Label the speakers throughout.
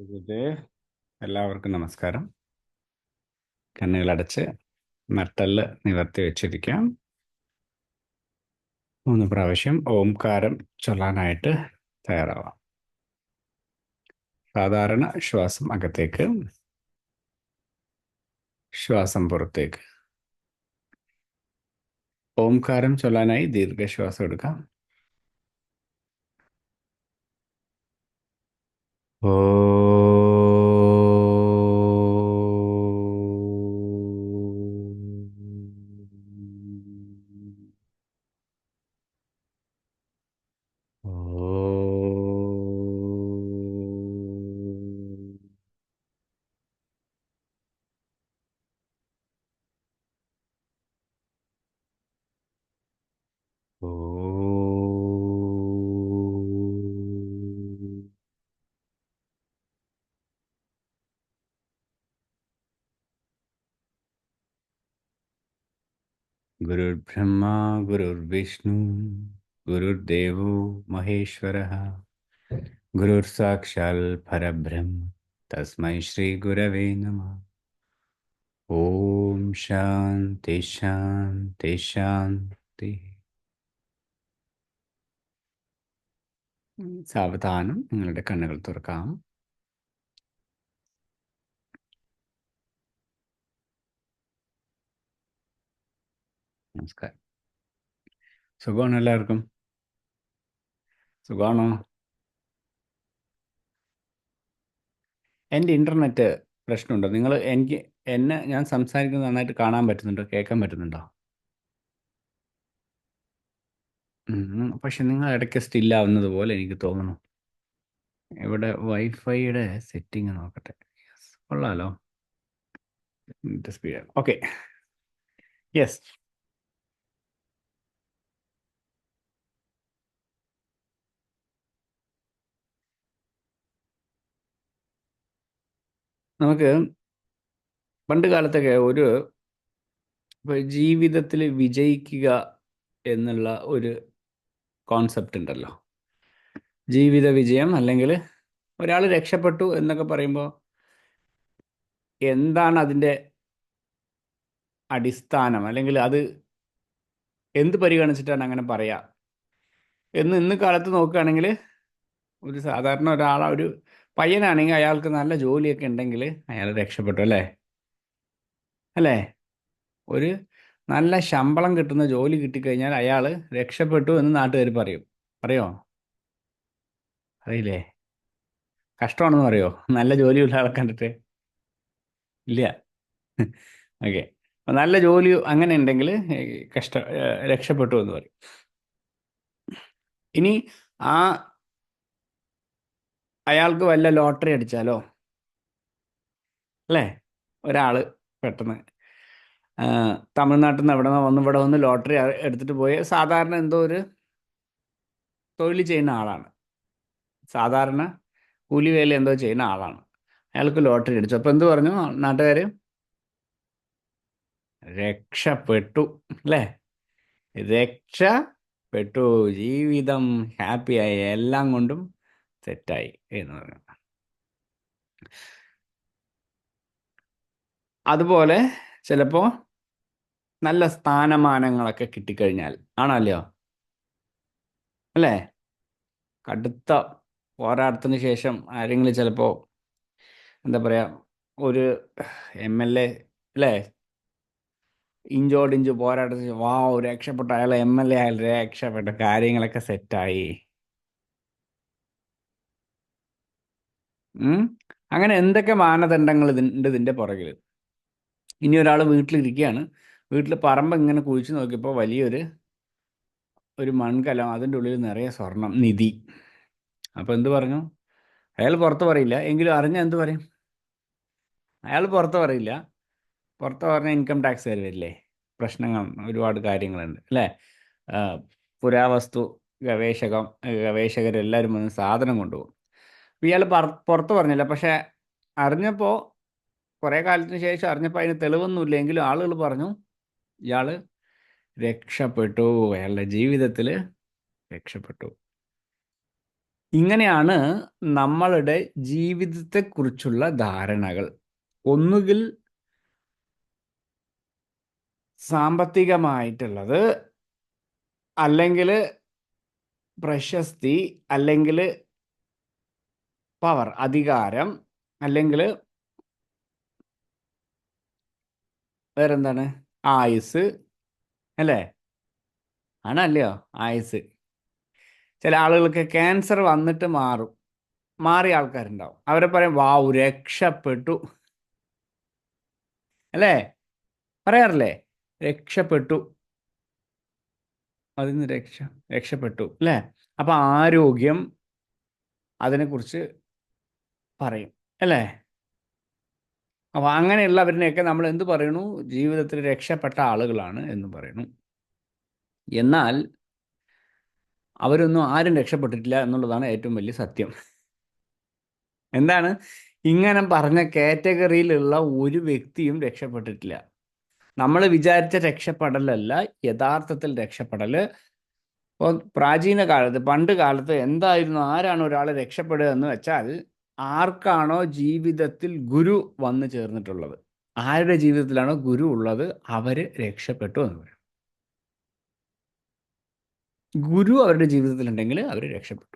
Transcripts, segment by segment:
Speaker 1: ഗുരുദേവ്, എല്ലാവർക്കും നമസ്കാരം. കണ്ണുകളടച്ച് നട്ടെല്ല് നിവർത്തി വെച്ചിരിക്കാം. 3 പ്രാവശ്യം ഓംകാരം ചൊല്ലാനായിട്ട് തയ്യാറാവാം. സാധാരണ ശ്വാസം അകത്തേക്ക്, ശ്വാസം പുറത്തേക്ക്. ഓംകാരം ചൊല്ലാനായി ദീർഘശ്വാസം എടുക്കാം. ഓ ഗുരുർബ്രഹ്മ ഗുരുർവിഷ്ണു ഗുരുർദേവോ മഹേശ്വരഃ ഗുരുർ സാക്ഷാൽ പരബ്രഹ്മ തസ്മൈ ശ്രീ ഗുരവേ നമഃ. ഓം ശാന്തി ശാന്തി ശാന്തി. സാവധാനം നിങ്ങളുടെ കണ്ണുകൾ തുറക്കാം. നമസ്കാരം. സുഖമാണോ എല്ലാവർക്കും? സുഖമാണോ? എൻ്റെ ഇൻ്റർനെറ്റ് പ്രശ്നമുണ്ടോ? ഞാൻ സംസാരിക്കുന്നത് നന്നായിട്ട് കാണാൻ പറ്റുന്നുണ്ടോ? കേൾക്കാൻ പറ്റുന്നുണ്ടോ? പക്ഷെ നിങ്ങൾ ഇടയ്ക്ക് സ്റ്റില്ലാവുന്നത് പോലെ എനിക്ക് തോന്നുന്നു. ഇവിടെ വൈഫൈയുടെ സെറ്റിംഗ് നോക്കട്ടെ. കൊള്ളാലോ, സ്പീഡ്. Okay, yes. നമുക്ക് പണ്ട് കാലത്തൊക്കെ ജീവിതത്തിൽ വിജയിക്കുക എന്നുള്ള ഒരു കോൺസെപ്റ്റ് ഉണ്ടല്ലോ. ജീവിത വിജയം, അല്ലെങ്കിൽ ഒരാൾ രക്ഷപ്പെട്ടു എന്നൊക്കെ പറയുമ്പോൾ എന്താണ് അതിൻ്റെ അടിസ്ഥാനം, അല്ലെങ്കിൽ അത് എന്ത് പരിഗണിച്ചിട്ടാണ് അങ്ങനെ പറയുക എന്ന് ഇന്ന് കാലത്ത് നോക്കുകയാണെങ്കിൽ, ഒരു സാധാരണ ഒരു പയ്യനാണെങ്കിൽ അയാൾക്ക് നല്ല ജോലിയൊക്കെ ഉണ്ടെങ്കിൽ അയാൾ രക്ഷപ്പെട്ടു, അല്ലേ? ഒരു നല്ല ശമ്പളം കിട്ടുന്ന ജോലി കിട്ടിക്കഴിഞ്ഞാൽ അയാൾ രക്ഷപ്പെട്ടു എന്ന് നാട്ടുകാർ പറയോ? അറിയില്ലേ? കഷ്ടമാണെന്ന് പറയോ നല്ല ജോലിയുള്ള ആളെ കണ്ടിട്ട്? ഇല്ല. ഓക്കെ, നല്ല ജോലി അങ്ങനെ ഉണ്ടെങ്കിൽ രക്ഷപ്പെട്ടു എന്ന് പറയും. ഇനി അയാൾക്ക് വല്ല ലോട്ടറി അടിച്ചാലോ, അല്ലേ? ഒരാൾ പെട്ടെന്ന് തമിഴ്നാട്ടിൽ നിന്ന് ഇവിടെ വന്ന് ലോട്ടറി എടുത്തിട്ട് പോയി, സാധാരണ എന്തോ ഒരു തൊഴിൽ ചെയ്യുന്ന ആളാണ്, സാധാരണ കൂലിവേല എന്തോ ചെയ്യുന്ന ആളാണ്. അയാൾക്ക് ലോട്ടറി അടിച്ചു. അപ്പോൾ എന്ത് പറഞ്ഞു നാട്ടുകാർ? രക്ഷപ്പെട്ടു, അല്ലേ? രക്ഷപ്പെട്ടു, ജീവിതം ഹാപ്പിയായി, എല്ലാം കൊണ്ടും സെറ്റായി എന്ന് പറഞ്ഞു. അതുപോലെ ചിലപ്പോൾ നല്ല സ്ഥാനമാനങ്ങളൊക്കെ കിട്ടിക്കഴിഞ്ഞാൽ ആണല്ലോ, അല്ലേ? കടുത്ത പോരാട്ടത്തിന് ശേഷം ആരെങ്കിലും ചിലപ്പോൾ എന്താ പറയുക, ഒരു MLA, അല്ലേ, ഇഞ്ചോടിഞ്ച് പോരാട്ടത്തിന് രക്ഷപ്പെട്ടു, അയാൾ MLA ആയാൽ രക്ഷപ്പെട്ടു, കാര്യങ്ങളൊക്കെ സെറ്റായി. അങ്ങനെ എന്തൊക്കെ മാനദണ്ഡങ്ങൾ ഉണ്ട് ഇതിൻ്റെ പുറകിൽ. ഇനി ഒരാൾ വീട്ടിലിരിക്കുകയാണ്, വീട്ടിൽ പറമ്പ് ഇങ്ങനെ കുഴിച്ച് നോക്കിയപ്പോൾ ഒരു മൺകലം, അതിൻ്റെ ഉള്ളിൽ നിറയെ സ്വർണം, നിധി. അപ്പോൾ എന്ത് പറഞ്ഞു? അയാൾ പുറത്ത് പറയില്ല, എങ്കിലും അറിഞ്ഞാൽ എന്ത് പറയും? അയാൾ പുറത്ത് പറയില്ല. പുറത്ത് പറഞ്ഞാൽ ഇൻകം ടാക്സ് വരില്ലേ, പ്രശ്നങ്ങൾ, ഒരുപാട് കാര്യങ്ങളുണ്ട്, അല്ലേ? പുരാവസ്തു ഗവേഷകരെല്ലാവരും വന്ന് സാധനം കൊണ്ടുപോകും. ഇയാൾ പുറത്ത് പറഞ്ഞില്ല, പക്ഷേ അറിഞ്ഞപ്പോൾ, കുറേ കാലത്തിന് ശേഷം അറിഞ്ഞപ്പോൾ അതിന് തെളിവൊന്നുമില്ല, എങ്കിലും ആളുകൾ പറഞ്ഞു ഇയാൾ രക്ഷപ്പെട്ടു, അയാളുടെ ജീവിതത്തിൽ രക്ഷപ്പെട്ടു. ഇങ്ങനെയാണ് നമ്മളുടെ ജീവിതത്തെക്കുറിച്ചുള്ള ധാരണകൾ. ഒന്നുകിൽ സാമ്പത്തികമായിട്ടുള്ളത്, അല്ലെങ്കിൽ പ്രശസ്തി, അല്ലെങ്കിൽ പവർ, അധികാരം, അല്ലെങ്കിൽ വേറെന്താണ്, ആയുസ്, അല്ലേ? ആണല്ലയോ ആയുസ്. ചില ആളുകൾക്ക് ക്യാൻസർ വന്നിട്ട് മാറിയ ആൾക്കാരുണ്ടാവും. അവരെ പറയും വാവ് രക്ഷപ്പെട്ടു, അല്ലേ? പറയാറില്ലേ രക്ഷപ്പെട്ടു, അതിന് രക്ഷപ്പെട്ടു, അല്ലേ? അപ്പം ആരോഗ്യം, അതിനെക്കുറിച്ച് പറയും, അല്ലേ? അപ്പോൾ അങ്ങനെയുള്ളവരിനെയൊക്കെ നമ്മൾ എന്ത് പറയണു? ജീവിതത്തിൽ രക്ഷപ്പെട്ട ആളുകളാണ് എന്ന് പറയണു. എന്നാൽ അവരൊന്നും ആരും രക്ഷപ്പെട്ടിട്ടില്ല എന്നുള്ളതാണ് ഏറ്റവും വലിയ സത്യം. എന്താണ്? ഇങ്ങനെ പറഞ്ഞ കാറ്റഗറിയിലുള്ള ഒരു വ്യക്തിയും രക്ഷപ്പെട്ടിട്ടില്ല. നമ്മൾ വിചാരിച്ച രക്ഷപ്പെടലല്ല യഥാർത്ഥത്തിൽ രക്ഷപ്പെടൽ. ഇപ്പോൾ പ്രാചീന കാലത്ത്, പണ്ട് കാലത്ത് എന്തായിരുന്നു, ആരാണ് ഒരാൾ രക്ഷപ്പെടുക എന്ന് വെച്ചാൽ, ആർക്കാണോ ജീവിതത്തിൽ ഗുരു വന്നു ചേർന്നിട്ടുള്ളത്, ആരുടെ ജീവിതത്തിലാണോ ഗുരു ഉള്ളത്, അവർ രക്ഷപ്പെട്ടു എന്ന് പറയും. ഗുരു അവരുടെ ജീവിതത്തിലുണ്ടെങ്കിൽ അവർ രക്ഷപ്പെട്ടു.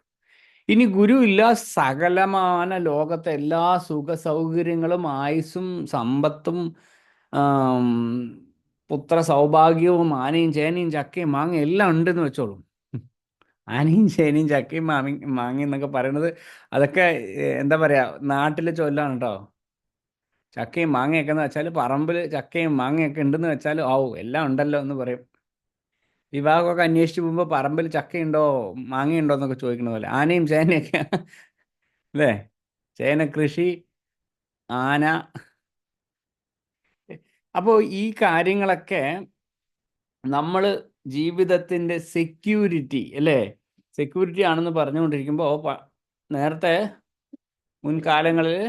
Speaker 1: ഇനി ഗുരു ഇല്ല, സകലമാന ലോകത്തെ എല്ലാ സുഖ സൗകര്യങ്ങളും ആയുസ്സും സമ്പത്തും ആം, പുത്ര സൗഭാഗ്യവും ആനയും ചേനയും ചക്കയും മാങ്ങ എല്ലാം ഉണ്ടെന്ന് വെച്ചോളൂ. ആനയും ചേനയും ചക്കയും മാങ്ങയും എന്നൊക്കെ പറയുന്നത് അതൊക്കെ എന്താ പറയുക, നാട്ടിലെ ചൊല്ലാണ് കേട്ടോ. ചക്കയും മാങ്ങയൊക്കെ എന്ന് വെച്ചാൽ പറമ്പിൽ ചക്കയും മാങ്ങയൊക്കെ ഉണ്ടെന്ന് വെച്ചാൽ ഓ എല്ലാം ഉണ്ടല്ലോ എന്ന് പറയും. വിവാഹമൊക്കെ അന്വേഷിച്ച് പോകുമ്പോൾ പറമ്പിൽ ചക്കയുണ്ടോ മാങ്ങയുണ്ടോ എന്നൊക്കെ ചോദിക്കണ പോലെ ആനയും ചേനയൊക്കെ, അല്ലേ? ചേന കൃഷി, ആന. അപ്പോൾ ഈ കാര്യങ്ങളൊക്കെ നമ്മൾ ജീവിതത്തിൻ്റെ സെക്യൂരിറ്റി, അല്ലേ, സെക്യൂരിറ്റി ആണെന്ന് പറഞ്ഞുകൊണ്ടിരിക്കുമ്പോൾ നേരത്തെ മുൻകാലങ്ങളിൽ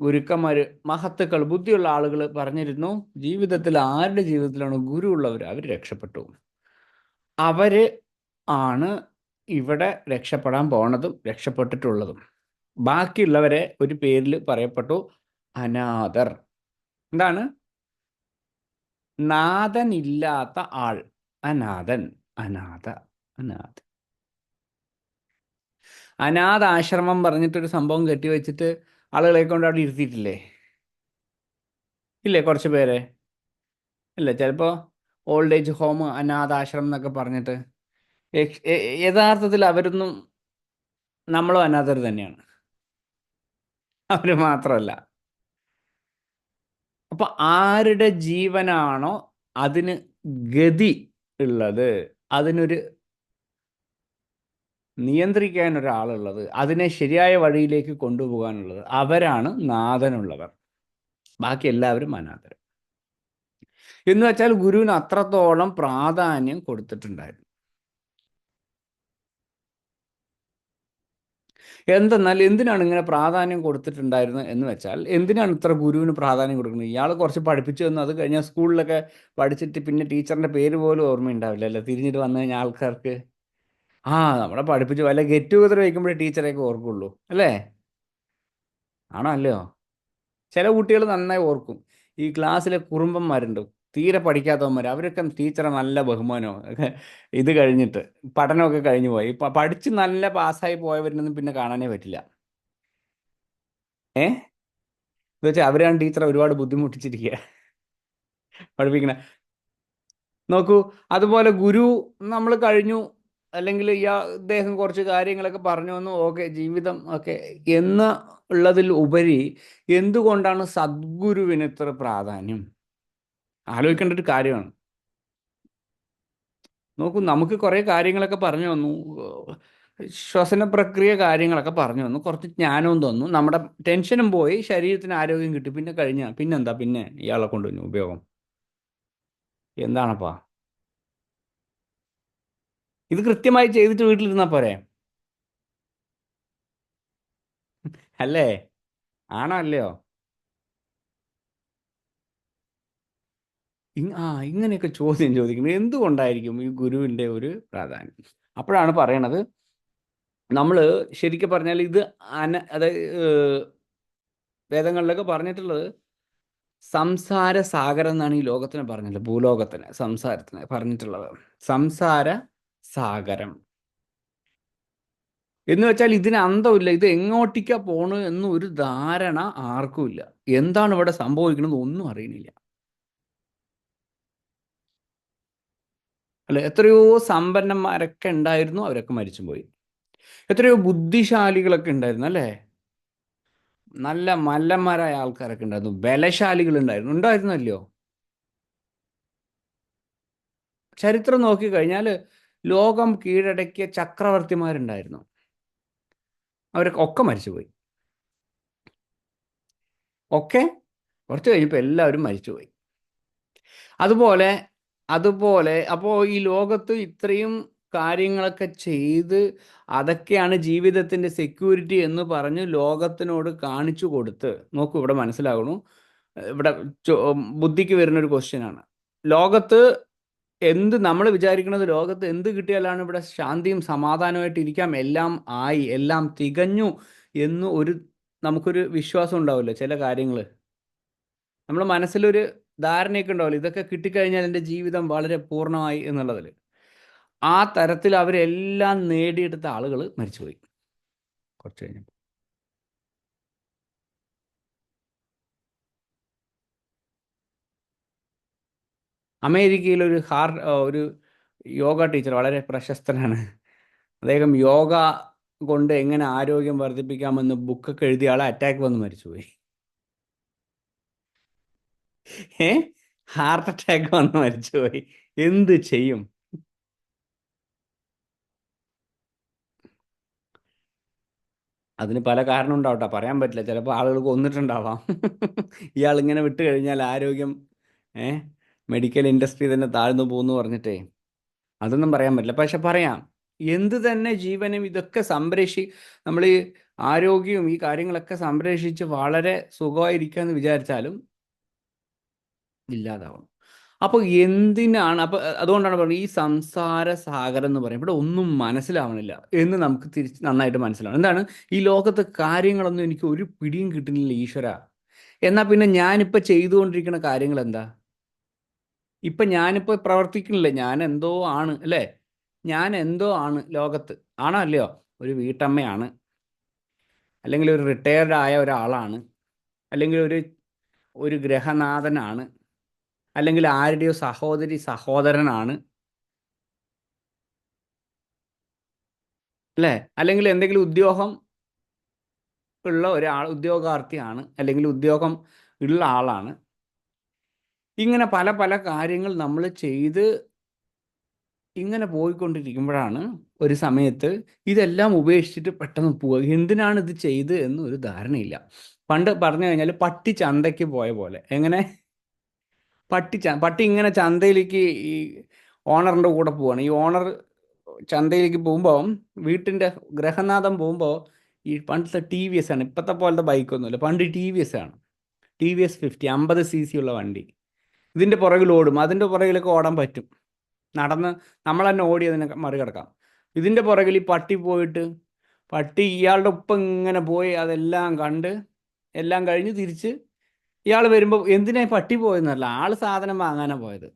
Speaker 1: ഗുരുക്കന്മാർ, മഹത്തുക്കൾ, ബുദ്ധിയുള്ള ആളുകൾ പറഞ്ഞിരുന്നു, ജീവിതത്തിൽ ആരുടെ ജീവിതത്തിലാണോ ഗുരു ഉള്ളവർ അവർ രക്ഷപ്പെട്ടു. അവർ ആണ് ഇവിടെ രക്ഷപ്പെടാൻ പോണതും രക്ഷപ്പെട്ടിട്ടുള്ളതും. ബാക്കിയുള്ളവരെ ഒരു പേരിൽ പറയപ്പെട്ടു, അനാഥർ. എന്താണ്? നാഥനില്ലാത്ത ആൾ, അനാഥൻ. അനാഥ, അനാഥ. അനാഥാശ്രമം പറഞ്ഞിട്ടൊരു സംഭവം കെട്ടിവെച്ചിട്ട് ആളുകളെ കൊണ്ട് അവിടെ ഇരുത്തിയിട്ടില്ലേ? ഇല്ലേ? കുറച്ച് പേരെ ഇല്ലേ? ചിലപ്പോൾ ഓൾഡ് ഏജ് ഹോം, അനാഥാശ്രമം എന്നൊക്കെ പറഞ്ഞിട്ട് യഥാർത്ഥത്തിൽ അവരൊന്നും, നമ്മളും അനാഥർ തന്നെയാണ്. അവർ മാത്രമല്ല. അപ്പം ആരുടെ ജീവനാണോ അതിന് ഗതി ഉള്ളത്, അതിനൊരു നിയന്ത്രിക്കാൻ ഒരാളുള്ളത്, അതിനെ ശരിയായ വഴിയിലേക്ക് കൊണ്ടുപോകാനുള്ളത്, അവരാണ് നാഥനുള്ളവർ. ബാക്കി എല്ലാവരും അനാഥർ. എന്ന് വെച്ചാൽ ഗുരുവിന് അത്രത്തോളം പ്രാധാന്യം കൊടുത്തിട്ടുണ്ടായിരുന്നു. എന്തെന്നാൽ എന്തിനാണ് ഇങ്ങനെ പ്രാധാന്യം കൊടുത്തിട്ടുണ്ടായിരുന്നത് എന്ന് വെച്ചാൽ, എന്തിനാണ് ഇത്ര ഗുരുവിന് പ്രാധാന്യം കൊടുക്കുന്നത്? ഇയാൾ കുറച്ച് പഠിപ്പിച്ചു തന്നു, അത് കഴിഞ്ഞാൽ സ്കൂളിലൊക്കെ പഠിച്ചിട്ട് പിന്നെ ടീച്ചറിൻ്റെ പേര് പോലും ഓർമ്മയുണ്ടാവില്ല, അല്ലേ? തിരിഞ്ഞിട്ട് വന്നു കഴിഞ്ഞാൽ ആൾക്കാർക്ക് നമ്മളെ പഠിപ്പിച്ചു, വല്ല ഗെറ്റ് ടുഗദർ വയ്ക്കുമ്പോഴേ ടീച്ചറെയൊക്കെ ഓർക്കുള്ളൂ, അല്ലേ? ആണോ അല്ലയോ? ചില കുട്ടികൾ നന്നായി ഓർക്കും. ഈ ക്ലാസ്സിലെ കുറുമ്പന്മാരുണ്ട്, തീരെ പഠിക്കാത്തവന്മാർ, അവരൊക്കെ ടീച്ചറെ നല്ല ബഹുമാനമോ ഇത് കഴിഞ്ഞിട്ട് പഠനമൊക്കെ കഴിഞ്ഞു പോയി പഠിച്ച് നല്ല പാസ്സായി പോയവരൊന്നും പിന്നെ കാണാനേ പറ്റില്ല. എന്ന് വെച്ചാൽ അവരാണ് ടീച്ചറെ ഒരുപാട് ബുദ്ധിമുട്ടിച്ചിരിക്കുക പഠിപ്പിക്കണ. നോക്കൂ, അതുപോലെ ഗുരു നമ്മൾ കഴിഞ്ഞു, അല്ലെങ്കിൽ ഇദ്ദേഹം കുറച്ച് കാര്യങ്ങളൊക്കെ പറഞ്ഞു വന്നു, ഓക്കെ, ജീവിതം ഓക്കെ എന്ന് ഉള്ളതിൽ ഉപരി എന്തുകൊണ്ടാണ് സദ്ഗുരുവിന് ഇത്ര പ്രാധാന്യം? ആലോചിക്കേണ്ട ഒരു കാര്യമാണ്. നോക്കൂ, നമുക്ക് കുറേ കാര്യങ്ങളൊക്കെ പറഞ്ഞു തന്നു, ശ്വസന പ്രക്രിയ കാര്യങ്ങളൊക്കെ പറഞ്ഞു തന്നു, കുറച്ച് ജ്ഞാനവും തന്നു, നമ്മുടെ ടെൻഷനും പോയി, ശരീരത്തിന് ആരോഗ്യം കിട്ടി, പിന്നെ പിന്നെന്താ പിന്നെ ഇയാളെ കൊണ്ടുവന്നു ഉപയോഗം? എന്താണപ്പാ ഇത്? കൃത്യമായി ചെയ്തിട്ട് വീട്ടിലിരുന്നാൽ പോരെ, അല്ലേ? ആണോ അല്ലയോ? ഇങ്ങനെയൊക്കെ ചോദ്യം ചോദിക്കുന്നത് എന്തുകൊണ്ടായിരിക്കും ഈ ഗുരുവിൻ്റെ ഒരു പ്രാധാന്യം? അപ്പോഴാണ് പറയണത്, നമ്മൾ ശരിക്കും പറഞ്ഞാൽ ഇത് അതായത് വേദങ്ങളിലൊക്കെ പറഞ്ഞിട്ടുള്ളത് സംസാര സാഗരം എന്നാണ് ഈ ലോകത്തിനെ പറഞ്ഞത്, ഭൂലോകത്തിന് സംസാരത്തിന് പറഞ്ഞിട്ടുള്ളത് സംസാര സാഗരം എന്ന് വെച്ചാൽ ഇതിന് അന്തമില്ല. ഇത് എങ്ങോട്ടേക്കാ പോണു എന്ന് ഒരു ധാരണ ആർക്കും ഇല്ല. എന്താണ് ഇവിടെ സംഭവിക്കുന്നത് ഒന്നും അറിയണില്ല. അല്ലെ, എത്രയോ സമ്പന്നന്മാരൊക്കെ ഉണ്ടായിരുന്നു, അവരൊക്കെ മരിച്ചുപോയി. എത്രയോ ബുദ്ധിശാലികളൊക്കെ ഉണ്ടായിരുന്നു, അല്ലേ? നല്ല മല്ലന്മാരായ ആൾക്കാരൊക്കെ ഉണ്ടായിരുന്നു, ബലശാലികൾ ഉണ്ടായിരുന്നല്ലോ. ചരിത്രം നോക്കിക്കഴിഞ്ഞാൽ ലോകം കീഴടക്കിയ ചക്രവർത്തിമാരുണ്ടായിരുന്നു, അവരൊക്കെ മരിച്ചുപോയി. ഒക്കെ കുറച്ച് കഴിഞ്ഞപ്പോൾ എല്ലാവരും മരിച്ചുപോയി. അതുപോലെ അതുപോലെ അപ്പോൾ ഈ ലോകത്ത് ഇത്രയും കാര്യങ്ങളൊക്കെ ചെയ്ത് അതൊക്കെയാണ് ജീവിതത്തിൻ്റെ സെക്യൂരിറ്റി എന്ന് പറഞ്ഞ് ലോകത്തിനോട് കാണിച്ചു കൊടുത്ത് നോക്കൂ, ഇവിടെ മനസ്സിലാകണു. ഇവിടെ ബുദ്ധിക്ക് വരുന്നൊരു ക്വസ്റ്റ്യനാണ്. ലോകത്ത് നമ്മൾ വിചാരിക്കുന്നത് ലോകത്ത് എന്ത് കിട്ടിയാലാണ് ഇവിടെ ശാന്തിയും സമാധാനമായിട്ട് ഇരിക്കാം, എല്ലാം ആയി, എല്ലാം തികഞ്ഞു എന്ന് നമുക്കൊരു വിശ്വാസം ഉണ്ടാവില്ല. ചില കാര്യങ്ങൾ നമ്മുടെ മനസ്സിലൊരു ധാരണയൊക്കെ ഉണ്ടാവില്ല, ഇതൊക്കെ കിട്ടിക്കഴിഞ്ഞാൽ എൻ്റെ ജീവിതം വളരെ പൂർണ്ണമായി എന്നുള്ളതിൽ. ആ തരത്തിൽ അവരെല്ലാം നേടിയെടുത്ത ആളുകൾ മരിച്ചുപോയി കുറച്ച് കഴിഞ്ഞപ്പോൾ. അമേരിക്കയിലൊരു ഒരു യോഗ ടീച്ചർ, വളരെ പ്രശസ്തനാണ് അദ്ദേഹം. യോഗ കൊണ്ട് എങ്ങനെ ആരോഗ്യം വർദ്ധിപ്പിക്കാമെന്ന് ബുക്കൊക്കെ എഴുതിയ ആളെ അറ്റാക്ക് വന്ന് മരിച്ചുപോയി. ഹാർട്ട് അറ്റാക്ക് വന്ന് മരിച്ചുപോയി. എന്ത് ചെയ്യും? അതിന് പല കാരണം ഉണ്ടാവട്ടെ, പറയാൻ പറ്റില്ല. ചിലപ്പോൾ ആളുകൾ കൊന്നിട്ടുണ്ടാവാം. ഇയാൾ ഇങ്ങനെ വിട്ട് കഴിഞ്ഞാൽ ആരോഗ്യം മെഡിക്കൽ ഇൻഡസ്ട്രി തന്നെ താഴ്ന്നു പോകുന്നു പറഞ്ഞിട്ടേ, അതൊന്നും പറയാൻ പറ്റില്ല. പക്ഷെ പറയാം, എന്ത് തന്നെ ജീവനും ഇതൊക്കെ നമ്മൾ ഈ ആരോഗ്യവും ഈ കാര്യങ്ങളൊക്കെ സംരക്ഷിച്ച് വളരെ സുഖമായിരിക്കുക എന്ന് വിചാരിച്ചാലും ഇല്ലാതാവണം. അപ്പോൾ എന്തിനാണ് അതുകൊണ്ടാണ് പറയുന്നത് ഈ സംസാര സാഗരം എന്ന് പറയും. ഇവിടെ ഒന്നും മനസ്സിലാവണില്ല എന്ന് നമുക്ക് നന്നായിട്ട് മനസ്സിലാവണം. എന്താണ് ഈ ലോകത്തെ കാര്യങ്ങളൊന്നും എനിക്ക് ഒരു പിടിയും കിട്ടുന്നില്ല ഈശ്വര. എന്നാൽ പിന്നെ ഞാനിപ്പോൾ ചെയ്തുകൊണ്ടിരിക്കുന്ന കാര്യങ്ങൾ എന്താ? ഇപ്പം ഞാനിപ്പോൾ പ്രവർത്തിക്കുന്നില്ല, ഞാൻ എന്തോ ആണ്, അല്ലേ? ഞാൻ എന്തോ ആണ് ലോകത്ത്, ആണോ അല്ലയോ? ഒരു വീട്ടമ്മയാണ്, അല്ലെങ്കിൽ ഒരു റിട്ടയർഡ് ആയ ഒരാളാണ്, അല്ലെങ്കിൽ ഒരു ഗ്രഹനാഥനാണ്, അല്ലെങ്കിൽ ആരുടെയോ സഹോദരനാണ്, അല്ലേ? അല്ലെങ്കിൽ എന്തെങ്കിലും ഉദ്യോഗം ഉള്ള ഉദ്യോഗാർത്ഥിയാണ്, അല്ലെങ്കിൽ ഉദ്യോഗം ഉള്ള ആളാണ്. ഇങ്ങനെ പല പല കാര്യങ്ങൾ നമ്മൾ ചെയ്ത് ഇങ്ങനെ പോയിക്കൊണ്ടിരിക്കുമ്പോഴാണ് ഒരു സമയത്ത് ഇതെല്ലാം ഉപേക്ഷിച്ചിട്ട് പെട്ടെന്ന് പോവുക. എന്തിനാണ് ഇത് ചെയ്ത് എന്ന് ഒരു ധാരണയില്ല. പണ്ട് പറഞ്ഞു കഴിഞ്ഞാൽ പട്ടി ചന്തയ്ക്ക് പോയ പോലെ. എങ്ങനെ? പട്ടി ഇങ്ങനെ ചന്തയിലേക്ക് ഈ ഓണറിൻ്റെ കൂടെ പോവാണ്. ഈ ഓണർ ചന്തയിലേക്ക് പോകുമ്പോൾ, വീട്ടിൻ്റെ ഗ്രഹനാഥം പോകുമ്പോൾ, ഈ പണ്ടത്തെ TVS ആണ്, ഇപ്പോഴത്തെ പോലത്തെ ബൈക്കൊന്നുമില്ല. പണ്ട് TVS ആണ്, TVS 50, 50cc ഉള്ള വണ്ടി. ഇതിൻ്റെ പുറകിൽ ഓടും, അതിൻ്റെ പുറകിലൊക്കെ ഓടാൻ പറ്റും, നടന്ന് നമ്മൾ തന്നെ ഓടി അതിനെ മറികടക്കാം. ഇതിൻ്റെ പുറകിൽ ഈ പട്ടി പോയിട്ട്, പട്ടി ഇയാളുടെ ഒപ്പം ഇങ്ങനെ പോയി അതെല്ലാം കണ്ട് എല്ലാം കഴിഞ്ഞ് തിരിച്ച് ഇയാൾ വരുമ്പോൾ എന്തിനാ പട്ടി പോയെന്നല്ല, ആൾ സാധനം വാങ്ങാനാണ് പോയത്.